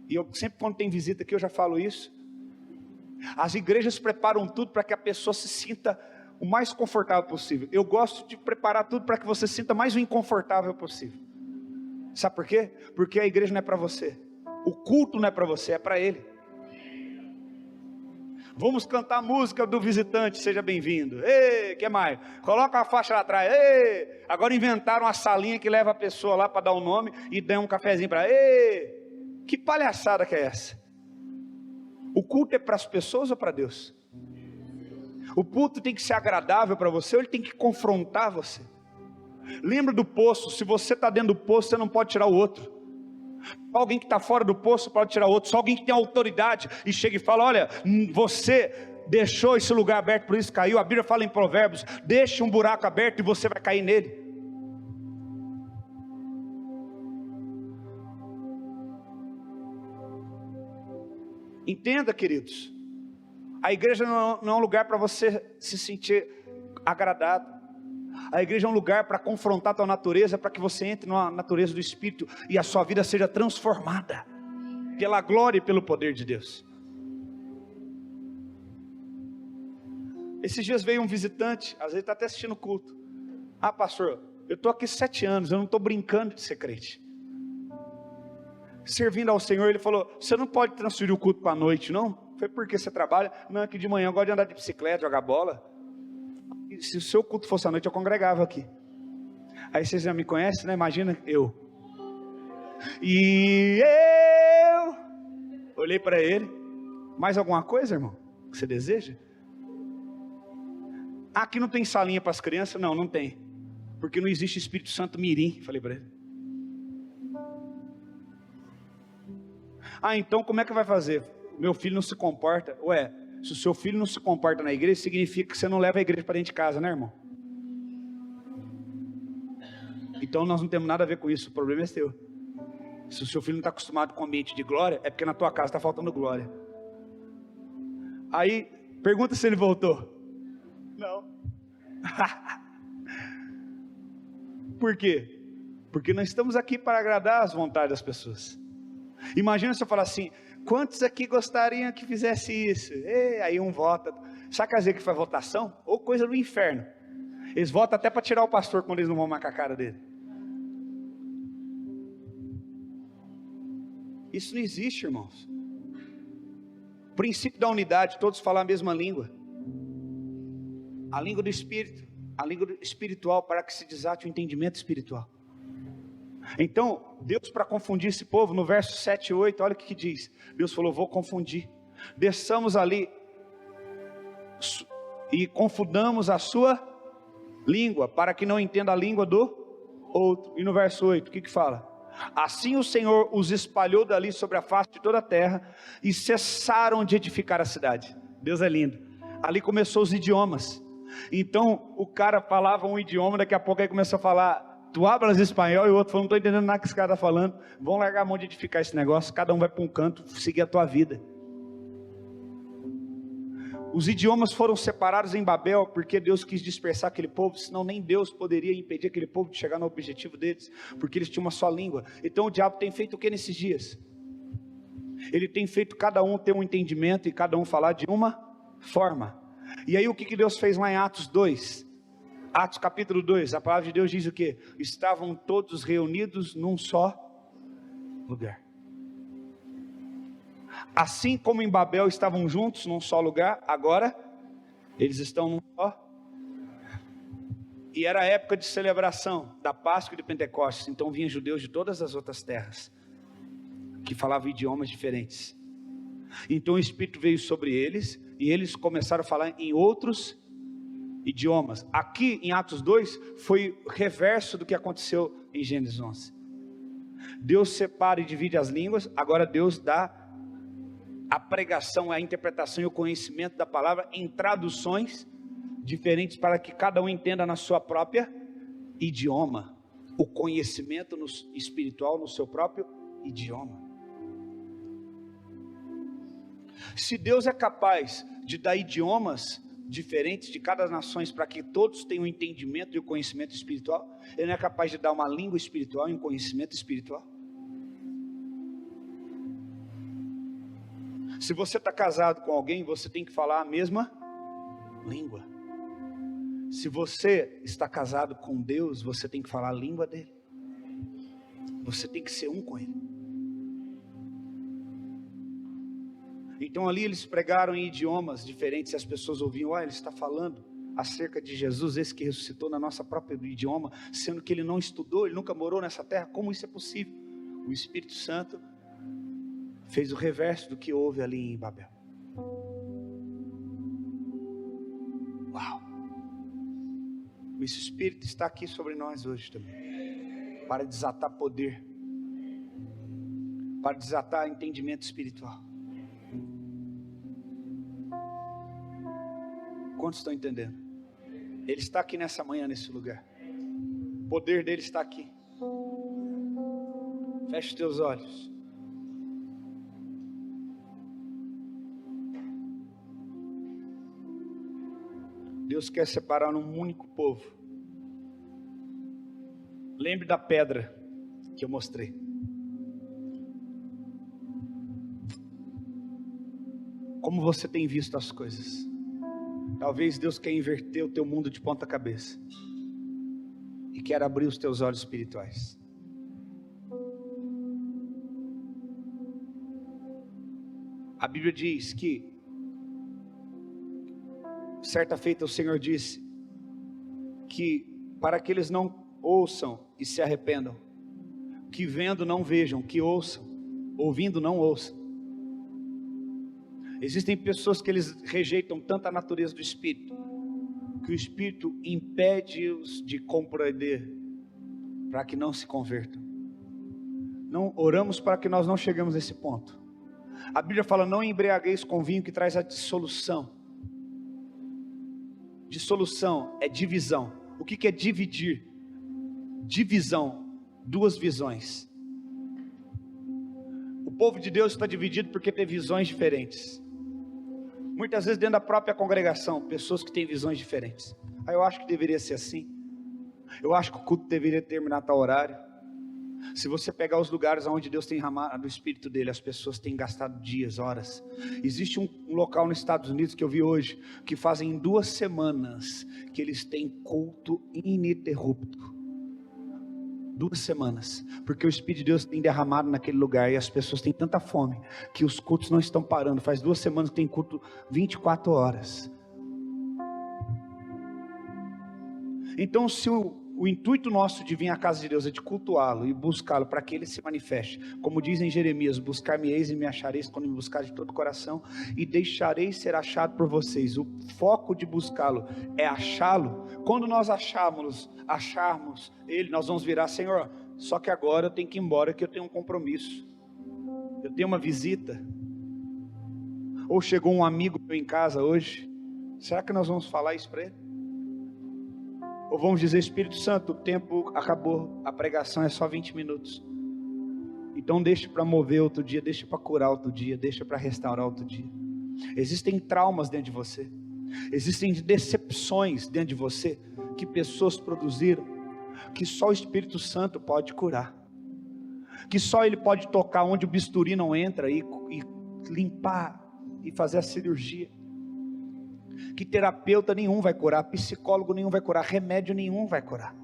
e eu sempre, quando tem visita aqui, eu já falo isso. As igrejas preparam tudo para que a pessoa se sinta o mais confortável possível. Eu gosto de preparar tudo para que você se sinta mais o inconfortável possível. Sabe por quê? Porque a igreja não é para você. O culto não é para você, é para Ele. Vamos cantar a música do visitante, seja bem-vindo. Ei, que mais? Coloca a faixa lá atrás. Ei, agora inventaram uma salinha que leva a pessoa lá para dar o nome e dá um cafezinho para ela. Ei, que palhaçada que é essa? O culto é para as pessoas ou para Deus? O culto tem que ser agradável para você ou ele tem que confrontar você? Lembra do poço, se você está dentro do poço, você não pode tirar o outro. Alguém que está fora do poço pode tirar outro. Só alguém que tem autoridade e chega e fala: olha, você deixou esse lugar aberto, por isso caiu. A Bíblia fala em Provérbios: deixe um buraco aberto e você vai cair nele. Entenda, queridos, a igreja não é um lugar para você se sentir agradado. A igreja é um lugar para confrontar a tua natureza, para que você entre na natureza do Espírito e a sua vida seja transformada pela glória e pelo poder de Deus. Esses dias veio um visitante, às vezes está até assistindo o culto. Ah, pastor, eu estou aqui 7 anos, eu não estou brincando de ser crente. Servindo ao Senhor, ele falou: você não pode transferir o culto para a noite, não? Foi porque você trabalha? Não, é que de manhã eu gosto de andar de bicicleta, jogar bola. Se o seu culto fosse à noite, eu congregava aqui. Aí vocês já me conhecem, né? Imagina eu. E eu olhei para ele: mais alguma coisa, irmão, que você deseja? Aqui não tem salinha para as crianças? Não, não tem. Porque não existe Espírito Santo mirim, falei para ele. Ah, então como é que vai fazer? Meu filho não se comporta. Ué, se o seu filho não se comporta na igreja, significa que você não leva a igreja para dentro de casa, né, irmão? Então nós não temos nada a ver com isso, o problema é seu. Se o seu filho não está acostumado com o ambiente de glória, é porque na tua casa está faltando glória. Aí, pergunta se ele voltou. Não. Por quê? Porque nós estamos aqui para agradar as vontades das pessoas. Imagina se eu falar assim: quantos aqui gostariam que fizesse isso? E aí um vota. Sabe quer dizer que foi votação? Ou coisa do inferno. Eles votam até para tirar o pastor quando eles não vão marcar a cara dele. Isso não existe, irmãos. Princípio da unidade, todos falam a mesma língua. A língua do Espírito, a língua espiritual, para que se desate o entendimento espiritual. Então, Deus, para confundir esse povo, no verso 7 e 8, olha o que diz. Deus falou: vou confundir. Desçamos ali e confundamos a sua língua, para que não entenda a língua do outro. E no verso 8, o que fala? Assim o Senhor os espalhou dali sobre a face de toda a terra, e cessaram de edificar a cidade. Deus é lindo. Ali começou os idiomas. Então o cara falava um idioma, daqui a pouco aí começou a falar: tu hablas espanhol, e o outro falou: não estou entendendo nada que esse cara está falando. Vão largar a mão de edificar esse negócio, cada um vai para um canto, seguir a tua vida. Os idiomas foram separados em Babel, porque Deus quis dispersar aquele povo, senão nem Deus poderia impedir aquele povo de chegar no objetivo deles, porque eles tinham uma só língua. Então o diabo tem feito o que nesses dias? Ele tem feito cada um ter um entendimento, e cada um falar de uma forma. E aí o que Deus fez lá em Atos 2? Atos capítulo 2, a palavra de Deus diz o quê? Estavam todos reunidos num só lugar. Assim como em Babel estavam juntos num só lugar, agora eles estão num só. E era a época de celebração da Páscoa e de Pentecostes. Então vinham judeus de todas as outras terras, que falavam idiomas diferentes. Então o Espírito veio sobre eles, e eles começaram a falar em outros idiomas. Aqui em Atos 2, foi o reverso do que aconteceu em Gênesis 11. Deus separa e divide as línguas, agora Deus dá a pregação, a interpretação e o conhecimento da palavra em traduções diferentes, para que cada um entenda na sua própria idioma, o conhecimento espiritual no seu próprio idioma. Se Deus é capaz de dar idiomas diferentes de cada nação, para que todos tenham o entendimento e o conhecimento espiritual, Ele não é capaz de dar uma língua espiritual e um conhecimento espiritual? Se você está casado com alguém, você tem que falar a mesma língua. Se você está casado com Deus, você tem que falar a língua dele. Você tem que ser um com ele. Então ali eles pregaram em idiomas diferentes, e as pessoas ouviam, ele está falando acerca de Jesus, esse que ressuscitou na nossa própria idioma, sendo que ele não estudou, ele nunca morou nessa terra. Como isso é possível? O Espírito Santo fez o reverso do que houve ali em Babel. Uau! Esse Espírito está aqui sobre nós hoje também, para desatar poder, para desatar entendimento espiritual. Quantos estão entendendo? Ele está aqui nessa manhã, nesse lugar. O poder dele está aqui. Feche os teus olhos. Deus quer separar um único povo. Lembre da pedra que eu mostrei. Como você tem visto as coisas? Talvez Deus quer inverter o teu mundo de ponta cabeça e quer abrir os teus olhos espirituais. A Bíblia diz que certa feita o Senhor disse que para que eles não ouçam e se arrependam, que vendo não vejam, que ouçam, ouvindo não ouçam. Existem pessoas que eles rejeitam tanto a natureza do Espírito, que o Espírito impede-os de compreender, para que não se convertam. Não oramos para que nós não cheguemos a esse ponto. A Bíblia fala, não embriagueis com vinho que traz a dissolução. Dissolução é divisão. O que é dividir? Divisão, duas visões. O povo de Deus está dividido porque tem visões diferentes. Muitas vezes dentro da própria congregação, pessoas que têm visões diferentes. Eu acho que deveria ser assim. Eu acho que o culto deveria terminar a tal horário. Se você pegar os lugares onde Deus tem derramado o Espírito dele, as pessoas têm gastado dias, horas. Existe um local nos Estados Unidos que eu vi hoje, que fazem 2 semanas que eles têm culto ininterrupto. 2 semanas, porque o Espírito de Deus tem derramado naquele lugar, e as pessoas têm tanta fome, que os cultos não estão parando. Faz 2 semanas que tem culto 24 horas. Então se o intuito nosso de vir à casa de Deus é de cultuá-lo e buscá-lo para que ele se manifeste, como diz em Jeremias, buscar-me-eis e me achareis quando me buscar de todo o coração, e deixareis ser achado por vocês. O foco de buscá-lo é achá-lo. Quando nós acharmos ele, nós vamos virar, Senhor, só que agora eu tenho que ir embora, que eu tenho um compromisso, eu tenho uma visita, ou chegou um amigo meu em casa hoje. Será que nós vamos falar isso para ele? Ou vamos dizer, Espírito Santo, o tempo acabou, a pregação é só 20 minutos. Então deixa para mover outro dia, deixa para curar outro dia, deixa para restaurar outro dia. Existem traumas dentro de você, existem decepções dentro de você, que pessoas produziram, que só o Espírito Santo pode curar, que só Ele pode tocar onde o bisturi não entra e limpar e fazer a cirurgia. Que terapeuta nenhum vai curar, psicólogo nenhum vai curar, remédio nenhum vai curar.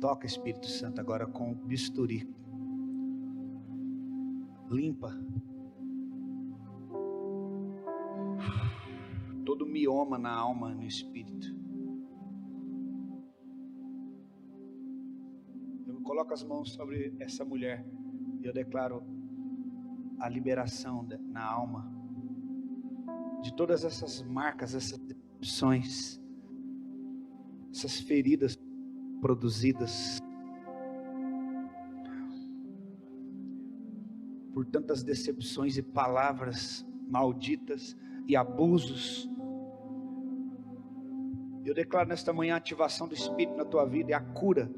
Toca, Espírito Santo, agora com o bisturi. Limpa todo mioma na alma, no espírito. Eu coloco as mãos sobre essa mulher e eu declaro a liberação na alma de todas essas marcas, essas decepções, essas feridas produzidas por tantas decepções e palavras malditas e abusos. Eu declaro nesta manhã a ativação do Espírito na tua vida e a cura.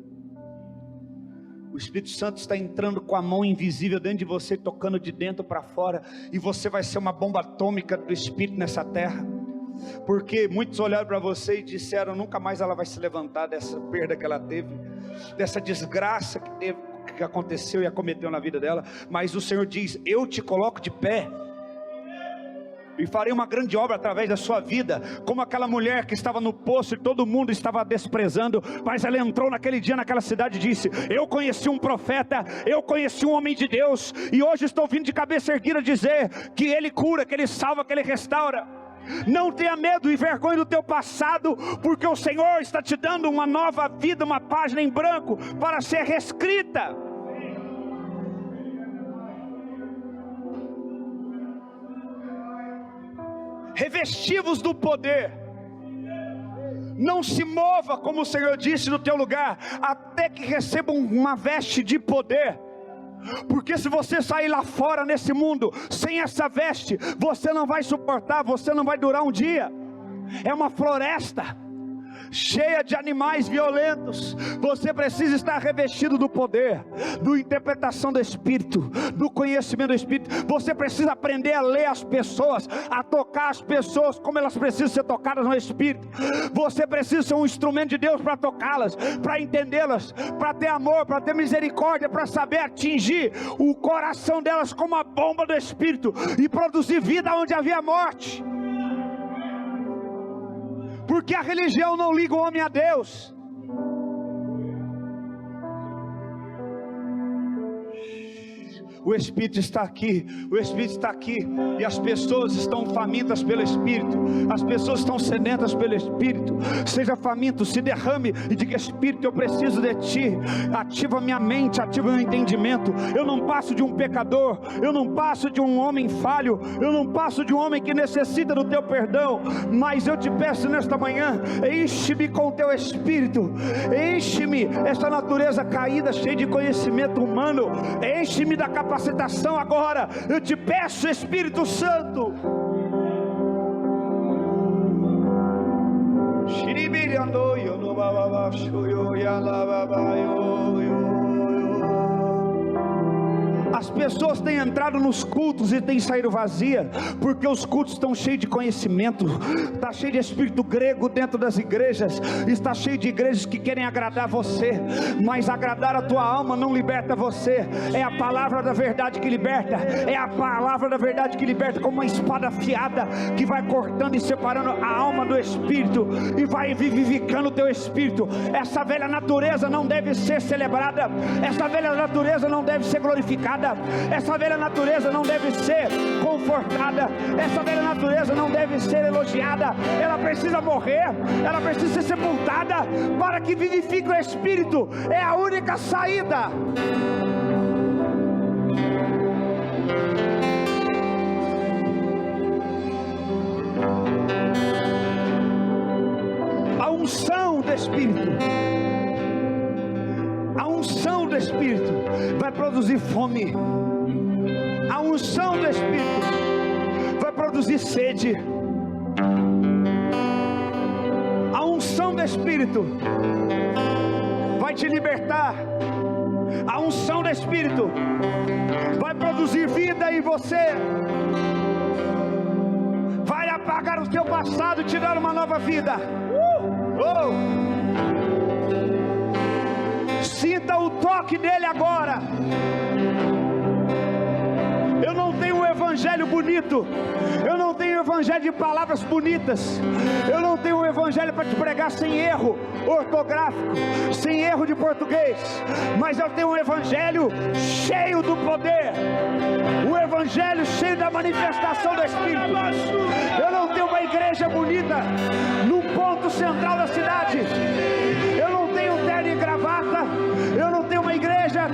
O Espírito Santo está entrando com a mão invisível dentro de você, tocando de dentro para fora, e você vai ser uma bomba atômica do Espírito nessa terra. Porque muitos olharam para você e disseram, nunca mais ela vai se levantar dessa perda que ela teve, dessa desgraça que aconteceu e acometeu na vida dela. Mas o Senhor diz, eu te coloco de pé. e farei uma grande obra através da sua vida, como aquela mulher que estava no poço e todo mundo estava desprezando, mas ela entrou naquele dia naquela cidade e disse: eu conheci um profeta, eu conheci um homem de Deus, e hoje estou vindo de cabeça erguida dizer que Ele cura, que Ele salva, que Ele restaura. Não tenha medo e vergonha do teu passado, porque o Senhor está te dando uma nova vida, uma página em branco para ser reescrita. Revestivos do poder. Não se mova, como o Senhor disse, no teu lugar, até que recebam uma veste de poder. Porque se você sair lá fora nesse mundo sem essa veste, você não vai suportar, você não vai durar um dia. É uma floresta cheia de animais violentos. Você precisa estar revestido do poder, da interpretação do Espírito, do conhecimento do Espírito. Você precisa aprender a ler as pessoas, a tocar as pessoas como elas precisam ser tocadas no Espírito. Você precisa ser um instrumento de Deus para tocá-las, para entendê-las, para ter amor, para ter misericórdia, para saber atingir o coração delas como a bomba do Espírito e produzir vida onde havia morte. Porque a religião não liga o homem a Deus. O Espírito está aqui, o Espírito está aqui, e as pessoas estão famintas pelo Espírito, as pessoas estão sedentas pelo Espírito. Seja faminto, se derrame e diga: Espírito, eu preciso de Ti, ativa minha mente, ativa meu entendimento. Eu não passo de um pecador, eu não passo de um homem falho, eu não passo de um homem que necessita do Teu perdão, mas eu te peço nesta manhã, enche-me com o Teu Espírito, enche-me essa natureza caída, cheia de conhecimento humano, enche-me da capacitação agora. Eu te peço, Espírito Santo. As pessoas têm entrado nos cultos e têm saído vazias, porque os cultos estão cheios de conhecimento, está cheio de espírito grego dentro das igrejas, está cheio de igrejas que querem agradar você, mas agradar a tua alma não liberta você. É a palavra da verdade que liberta, é a palavra da verdade que liberta, como uma espada afiada, que vai cortando e separando a alma do espírito, e vai vivificando o teu espírito. Essa velha natureza não deve ser celebrada, essa velha natureza não deve ser glorificada, essa velha natureza não deve ser confortada, essa velha natureza não deve ser elogiada. Ela precisa morrer, ela precisa ser sepultada, para que vivifique o Espírito. É a única saída. A unção do Espírito, a unção do Espírito vai produzir fome. A unção do Espírito vai produzir sede. A unção do Espírito vai te libertar. A unção do Espírito vai produzir vida em você, vai apagar o teu passado e te dar uma nova vida. Sinta o toque dele agora. Eu não tenho um evangelho bonito, eu não tenho um evangelho de palavras bonitas, eu não tenho um evangelho para te pregar sem erro ortográfico, sem erro de português, mas eu tenho um evangelho cheio do poder, um evangelho cheio da manifestação do Espírito. Eu não tenho uma igreja bonita no ponto central da cidade, eu não tenho terno e gravata, eu não tenho uma igreja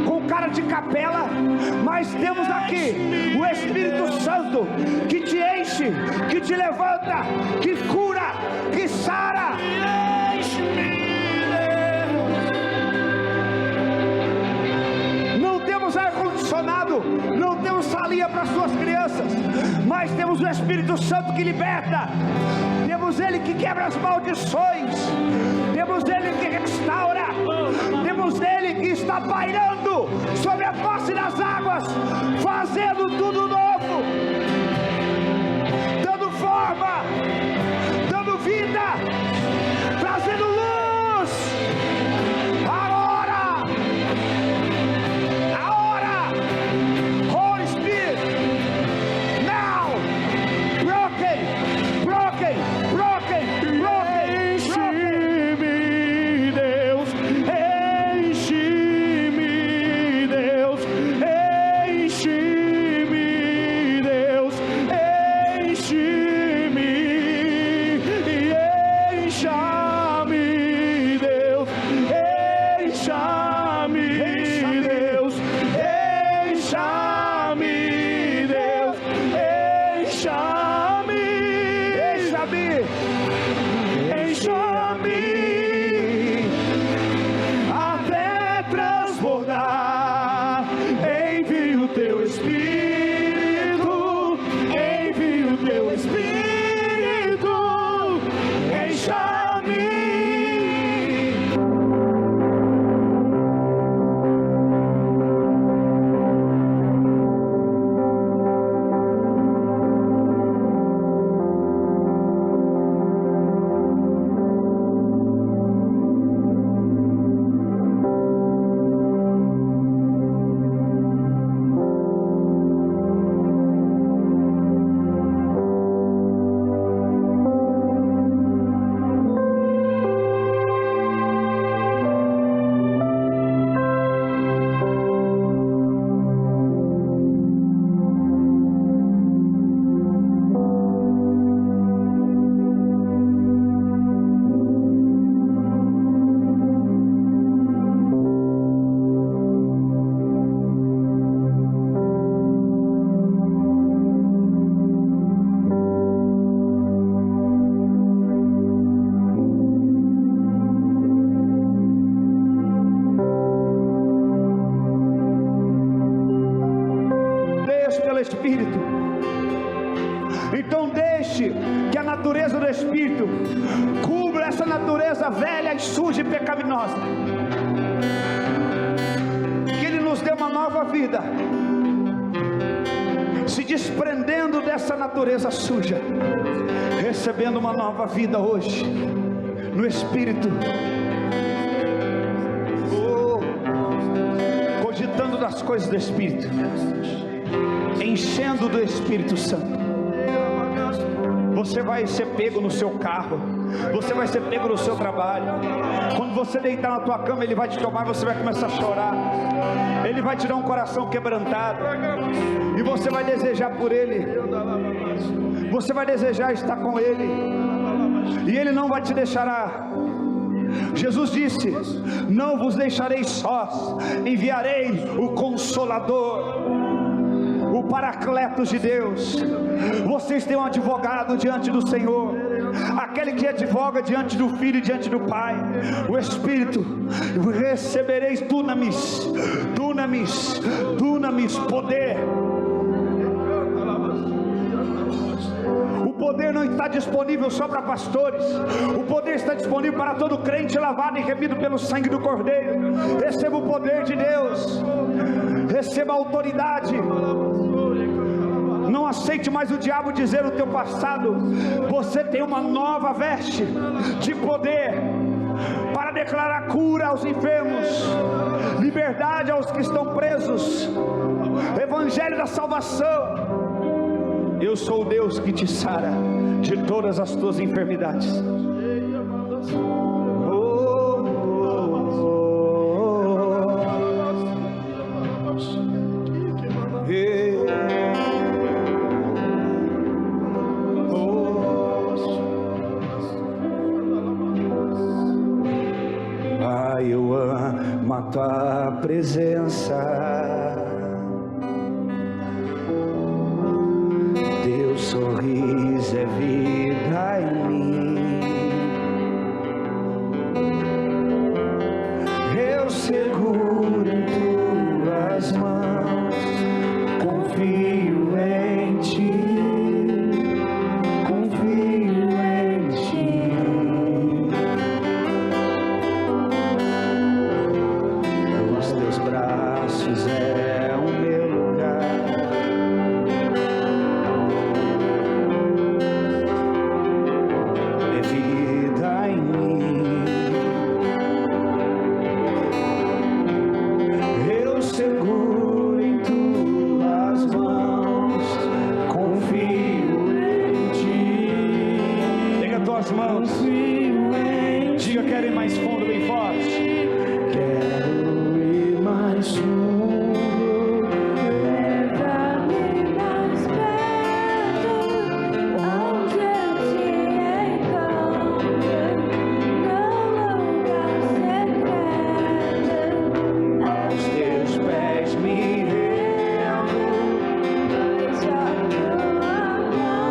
com cara de capela, mas temos aqui o Espírito Santo que te enche, que te levanta, que cura, que sara. Não temos ar-condicionado, não temos salinha para suas crianças, mas temos o Espírito Santo que liberta, temos Ele que quebra as maldições, temos Ele que restaura, temos Ele que está pairando sobre a face das águas, fazendo tudo novo, dando forma, dando vida, trazendo luz. A hora, Holy Spirit, now, encha-me, encha-me, encha-me, até transbordar. Envia o teu Espírito, envia o teu Espírito, encha-me. Espírito. Então deixe que a natureza do Espírito cubra essa natureza velha e suja e pecaminosa. Que Ele nos dê uma nova vida, se desprendendo dessa natureza suja, recebendo uma nova vida hoje no Espírito. Cogitando das coisas do Espírito, enchendo do Espírito Santo. Você vai ser pego no seu carro, você vai ser pego no seu trabalho. Quando você deitar na tua cama, Ele vai te tomar, você vai começar a chorar. Ele vai te dar um coração quebrantado, e você vai desejar por Ele, você vai desejar estar com Ele, e Ele não vai te deixar. Jesus disse: não vos deixarei sós, enviarei o Consolador, o Paracletos de Deus. Vocês têm um advogado diante do Senhor, aquele que advoga diante do Filho e diante do Pai, o Espírito. Recebereis dunamis, dunamis, dunamis, poder. O poder não está disponível só para pastores, o poder está disponível para todo crente lavado e remido pelo sangue do Cordeiro. Receba o poder de Deus, receba a autoridade. Não aceite mais o diabo dizer no teu passado. Você tem uma nova veste de poder para declarar cura aos enfermos, liberdade aos que estão presos, evangelho da salvação. Eu sou o Deus que te sara de todas as tuas enfermidades. Pai, eu amo a tua presença. Teu sorriso é vida em mim. Eu seguro em tuas mãos, confio em ti, confio em ti. Os teus braços é o meu lugar. Mãos, diga: quero ir mais fundo, bem forte. Quero ir mais fundo, leva-me mais perto, onde eu te encontro, no lugar secreto, aos teus pés me rendo, pois a tua mão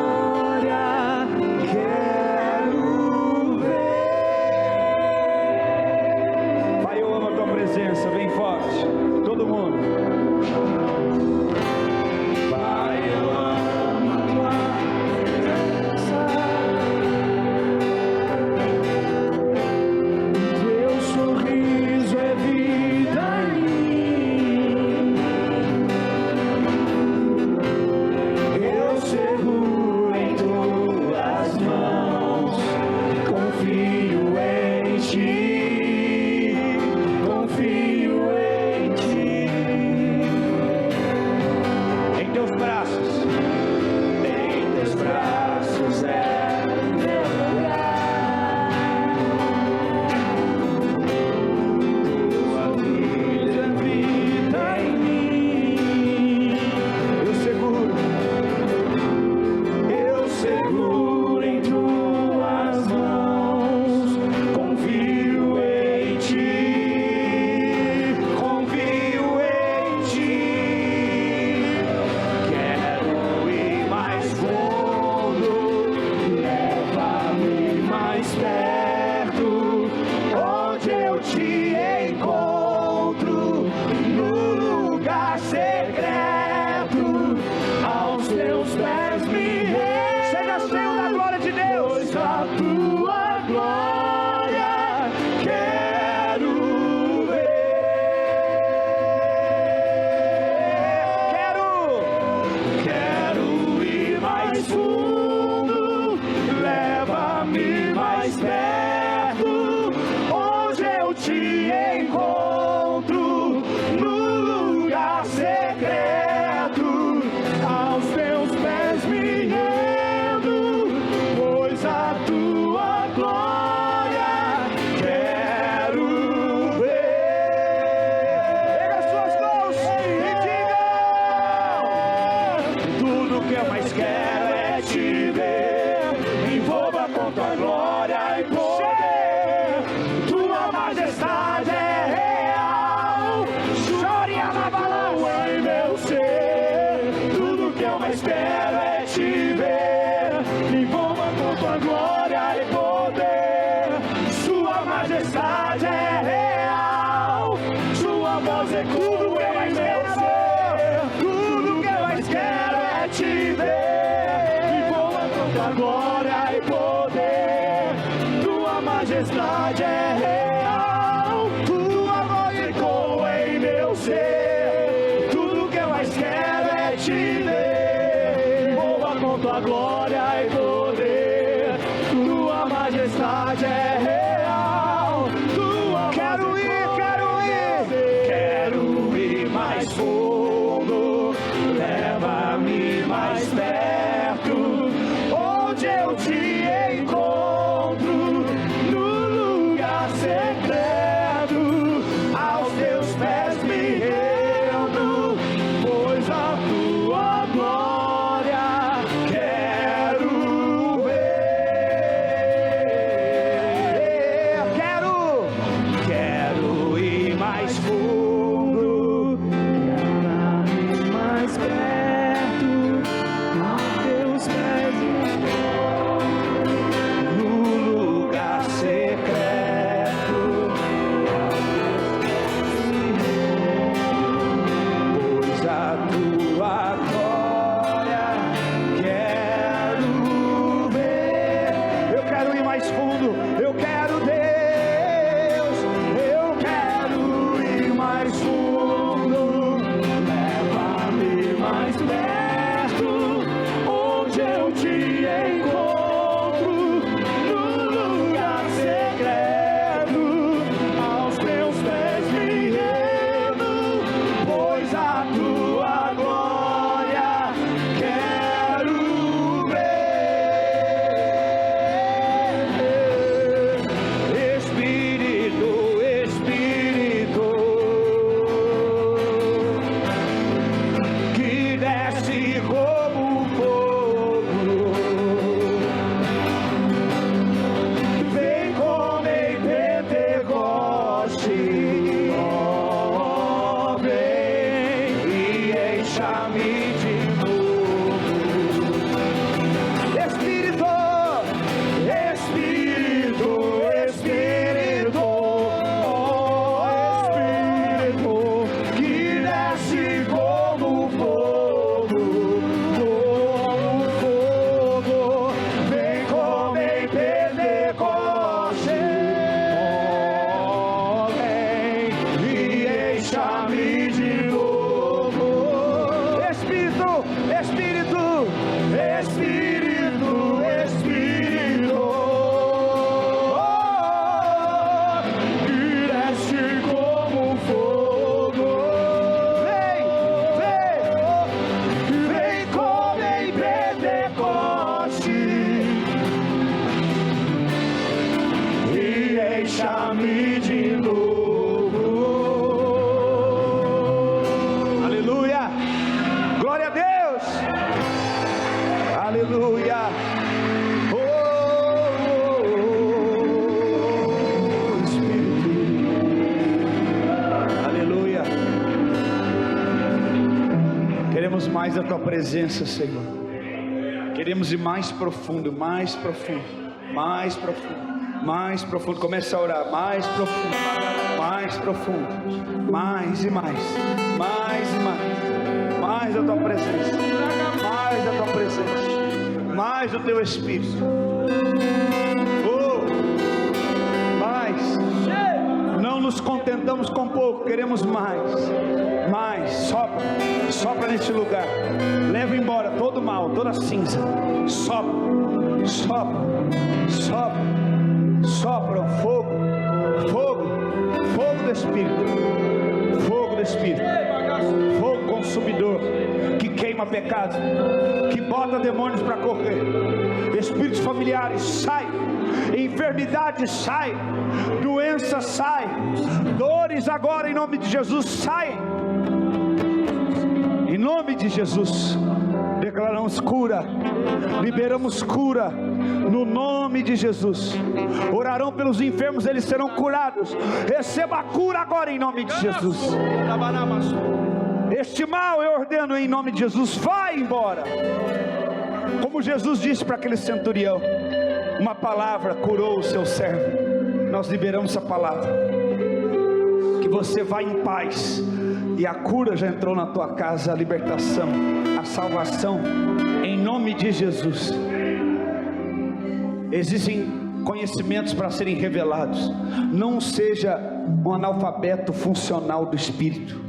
te ver, me envolva com tua glória e poder. Tua majestade é real, chore a lava em meu ser. Tudo que eu mais quero é te ver, me envolva com tua glória e poder. Sua majestade é real, sua voz é tudo que eu mais quero. Tudo que eu mais quero é te ver, me envolva com tua glória e poder. Tua majestade é real, tua voz ecoa em meu ser. Tudo que eu mais quero é te ver, me envolva com tua glória e poder. Tua majestade é real, tua quero ir mais fundo, leva-me mais perto, onde eu te encontro, no lugar secreto, aos teus pés me rendo, pois a tua glória quero ver. Quero ir mais fundo, leva-me mais perto, aos teus pés me rendo, no lugar secreto, pois a tua glória quero ver. Eu quero ir mais fundo, eu quero Deus, eu quero ir mais fundo, leva-me mais perto, onde eu te encontro, no lugar secreto, aos teus pés me rendo, pois a tua glória quero ver. Espírito, Espírito, que desce como fogo, vem como em Pentecoste, oh, vem e encha-me de novo. Espírito, Espírito, Espírito, oh Espírito, que desce como fogo, vem como em Pentecoste, oh, vem e encha-me de novo. Espírito, Espírito, Espírito, Espírito, oh, que desce como fogo, vem como em Pentecoste e encha-me de novo. Aleluia, glória a Deus, aleluia. Oh, Espírito, aleluia. Queremos mais da tua presença, Senhor. Queremos ir mais profundo, mais profundo, mais profundo, mais profundo. Comece a orar, mais profundo, mais profundo, mais e mais, mais e mais, mais da tua presença, mais da tua presença, mais do teu Espírito. Oh, mais. Não nos contentamos com pouco, queremos mais, mais. Sopra, sopra neste lugar. Leva embora todo mal, toda cinza. Sopra, sopra, sopra, sopra. Fogo, fogo, fogo do Espírito, fogo do Espírito, fogo consumidor que queima pecado, que bota demônios para correr. Espíritos familiares, sai. Enfermidade sai, doença sai, dores agora em nome de Jesus saem, em nome de Jesus. Declaramos cura, liberamos cura no nome de Jesus. Orarão pelos enfermos, eles serão curados. Receba a cura agora em nome de Jesus. Este mal eu ordeno em nome de Jesus, vai embora. Como Jesus disse para aquele centurião, uma palavra curou o seu servo. Nós liberamos essa palavra, que você vai em paz, e a cura já entrou na tua casa, a libertação, a salvação, em nome de Jesus. Existem conhecimentos para serem revelados. Não seja um analfabeto funcional do Espírito.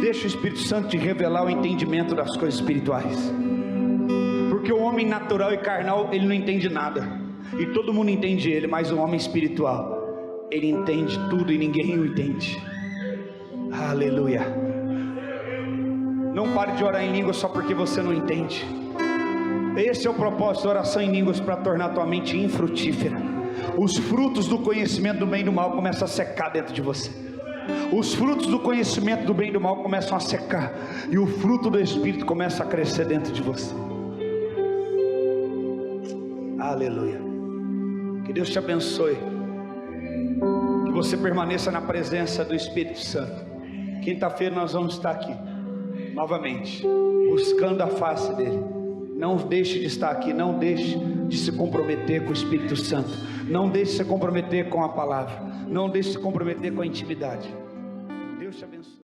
Deixa o Espírito Santo te revelar o entendimento das coisas espirituais, porque o homem natural e carnal, ele não entende nada, e todo mundo entende ele, mas o homem espiritual, ele entende tudo e ninguém o entende. Aleluia. Não pare de orar em línguas só porque você não entende. Esse é o propósito da oração em línguas, para tornar tua mente infrutífera. Os frutos do conhecimento do bem e do mal começam a secar dentro de você. Os frutos do conhecimento do bem e do mal começam a secar, e o fruto do Espírito começa a crescer dentro de você. Aleluia. Que Deus te abençoe, que você permaneça na presença do Espírito Santo. Quinta-feira nós vamos estar aqui novamente, buscando a face dele. Não deixe de estar aqui, não deixe de se comprometer com o Espírito Santo, não deixe de se comprometer com a palavra, não deixe de se comprometer com a intimidade. Deus te abençoe.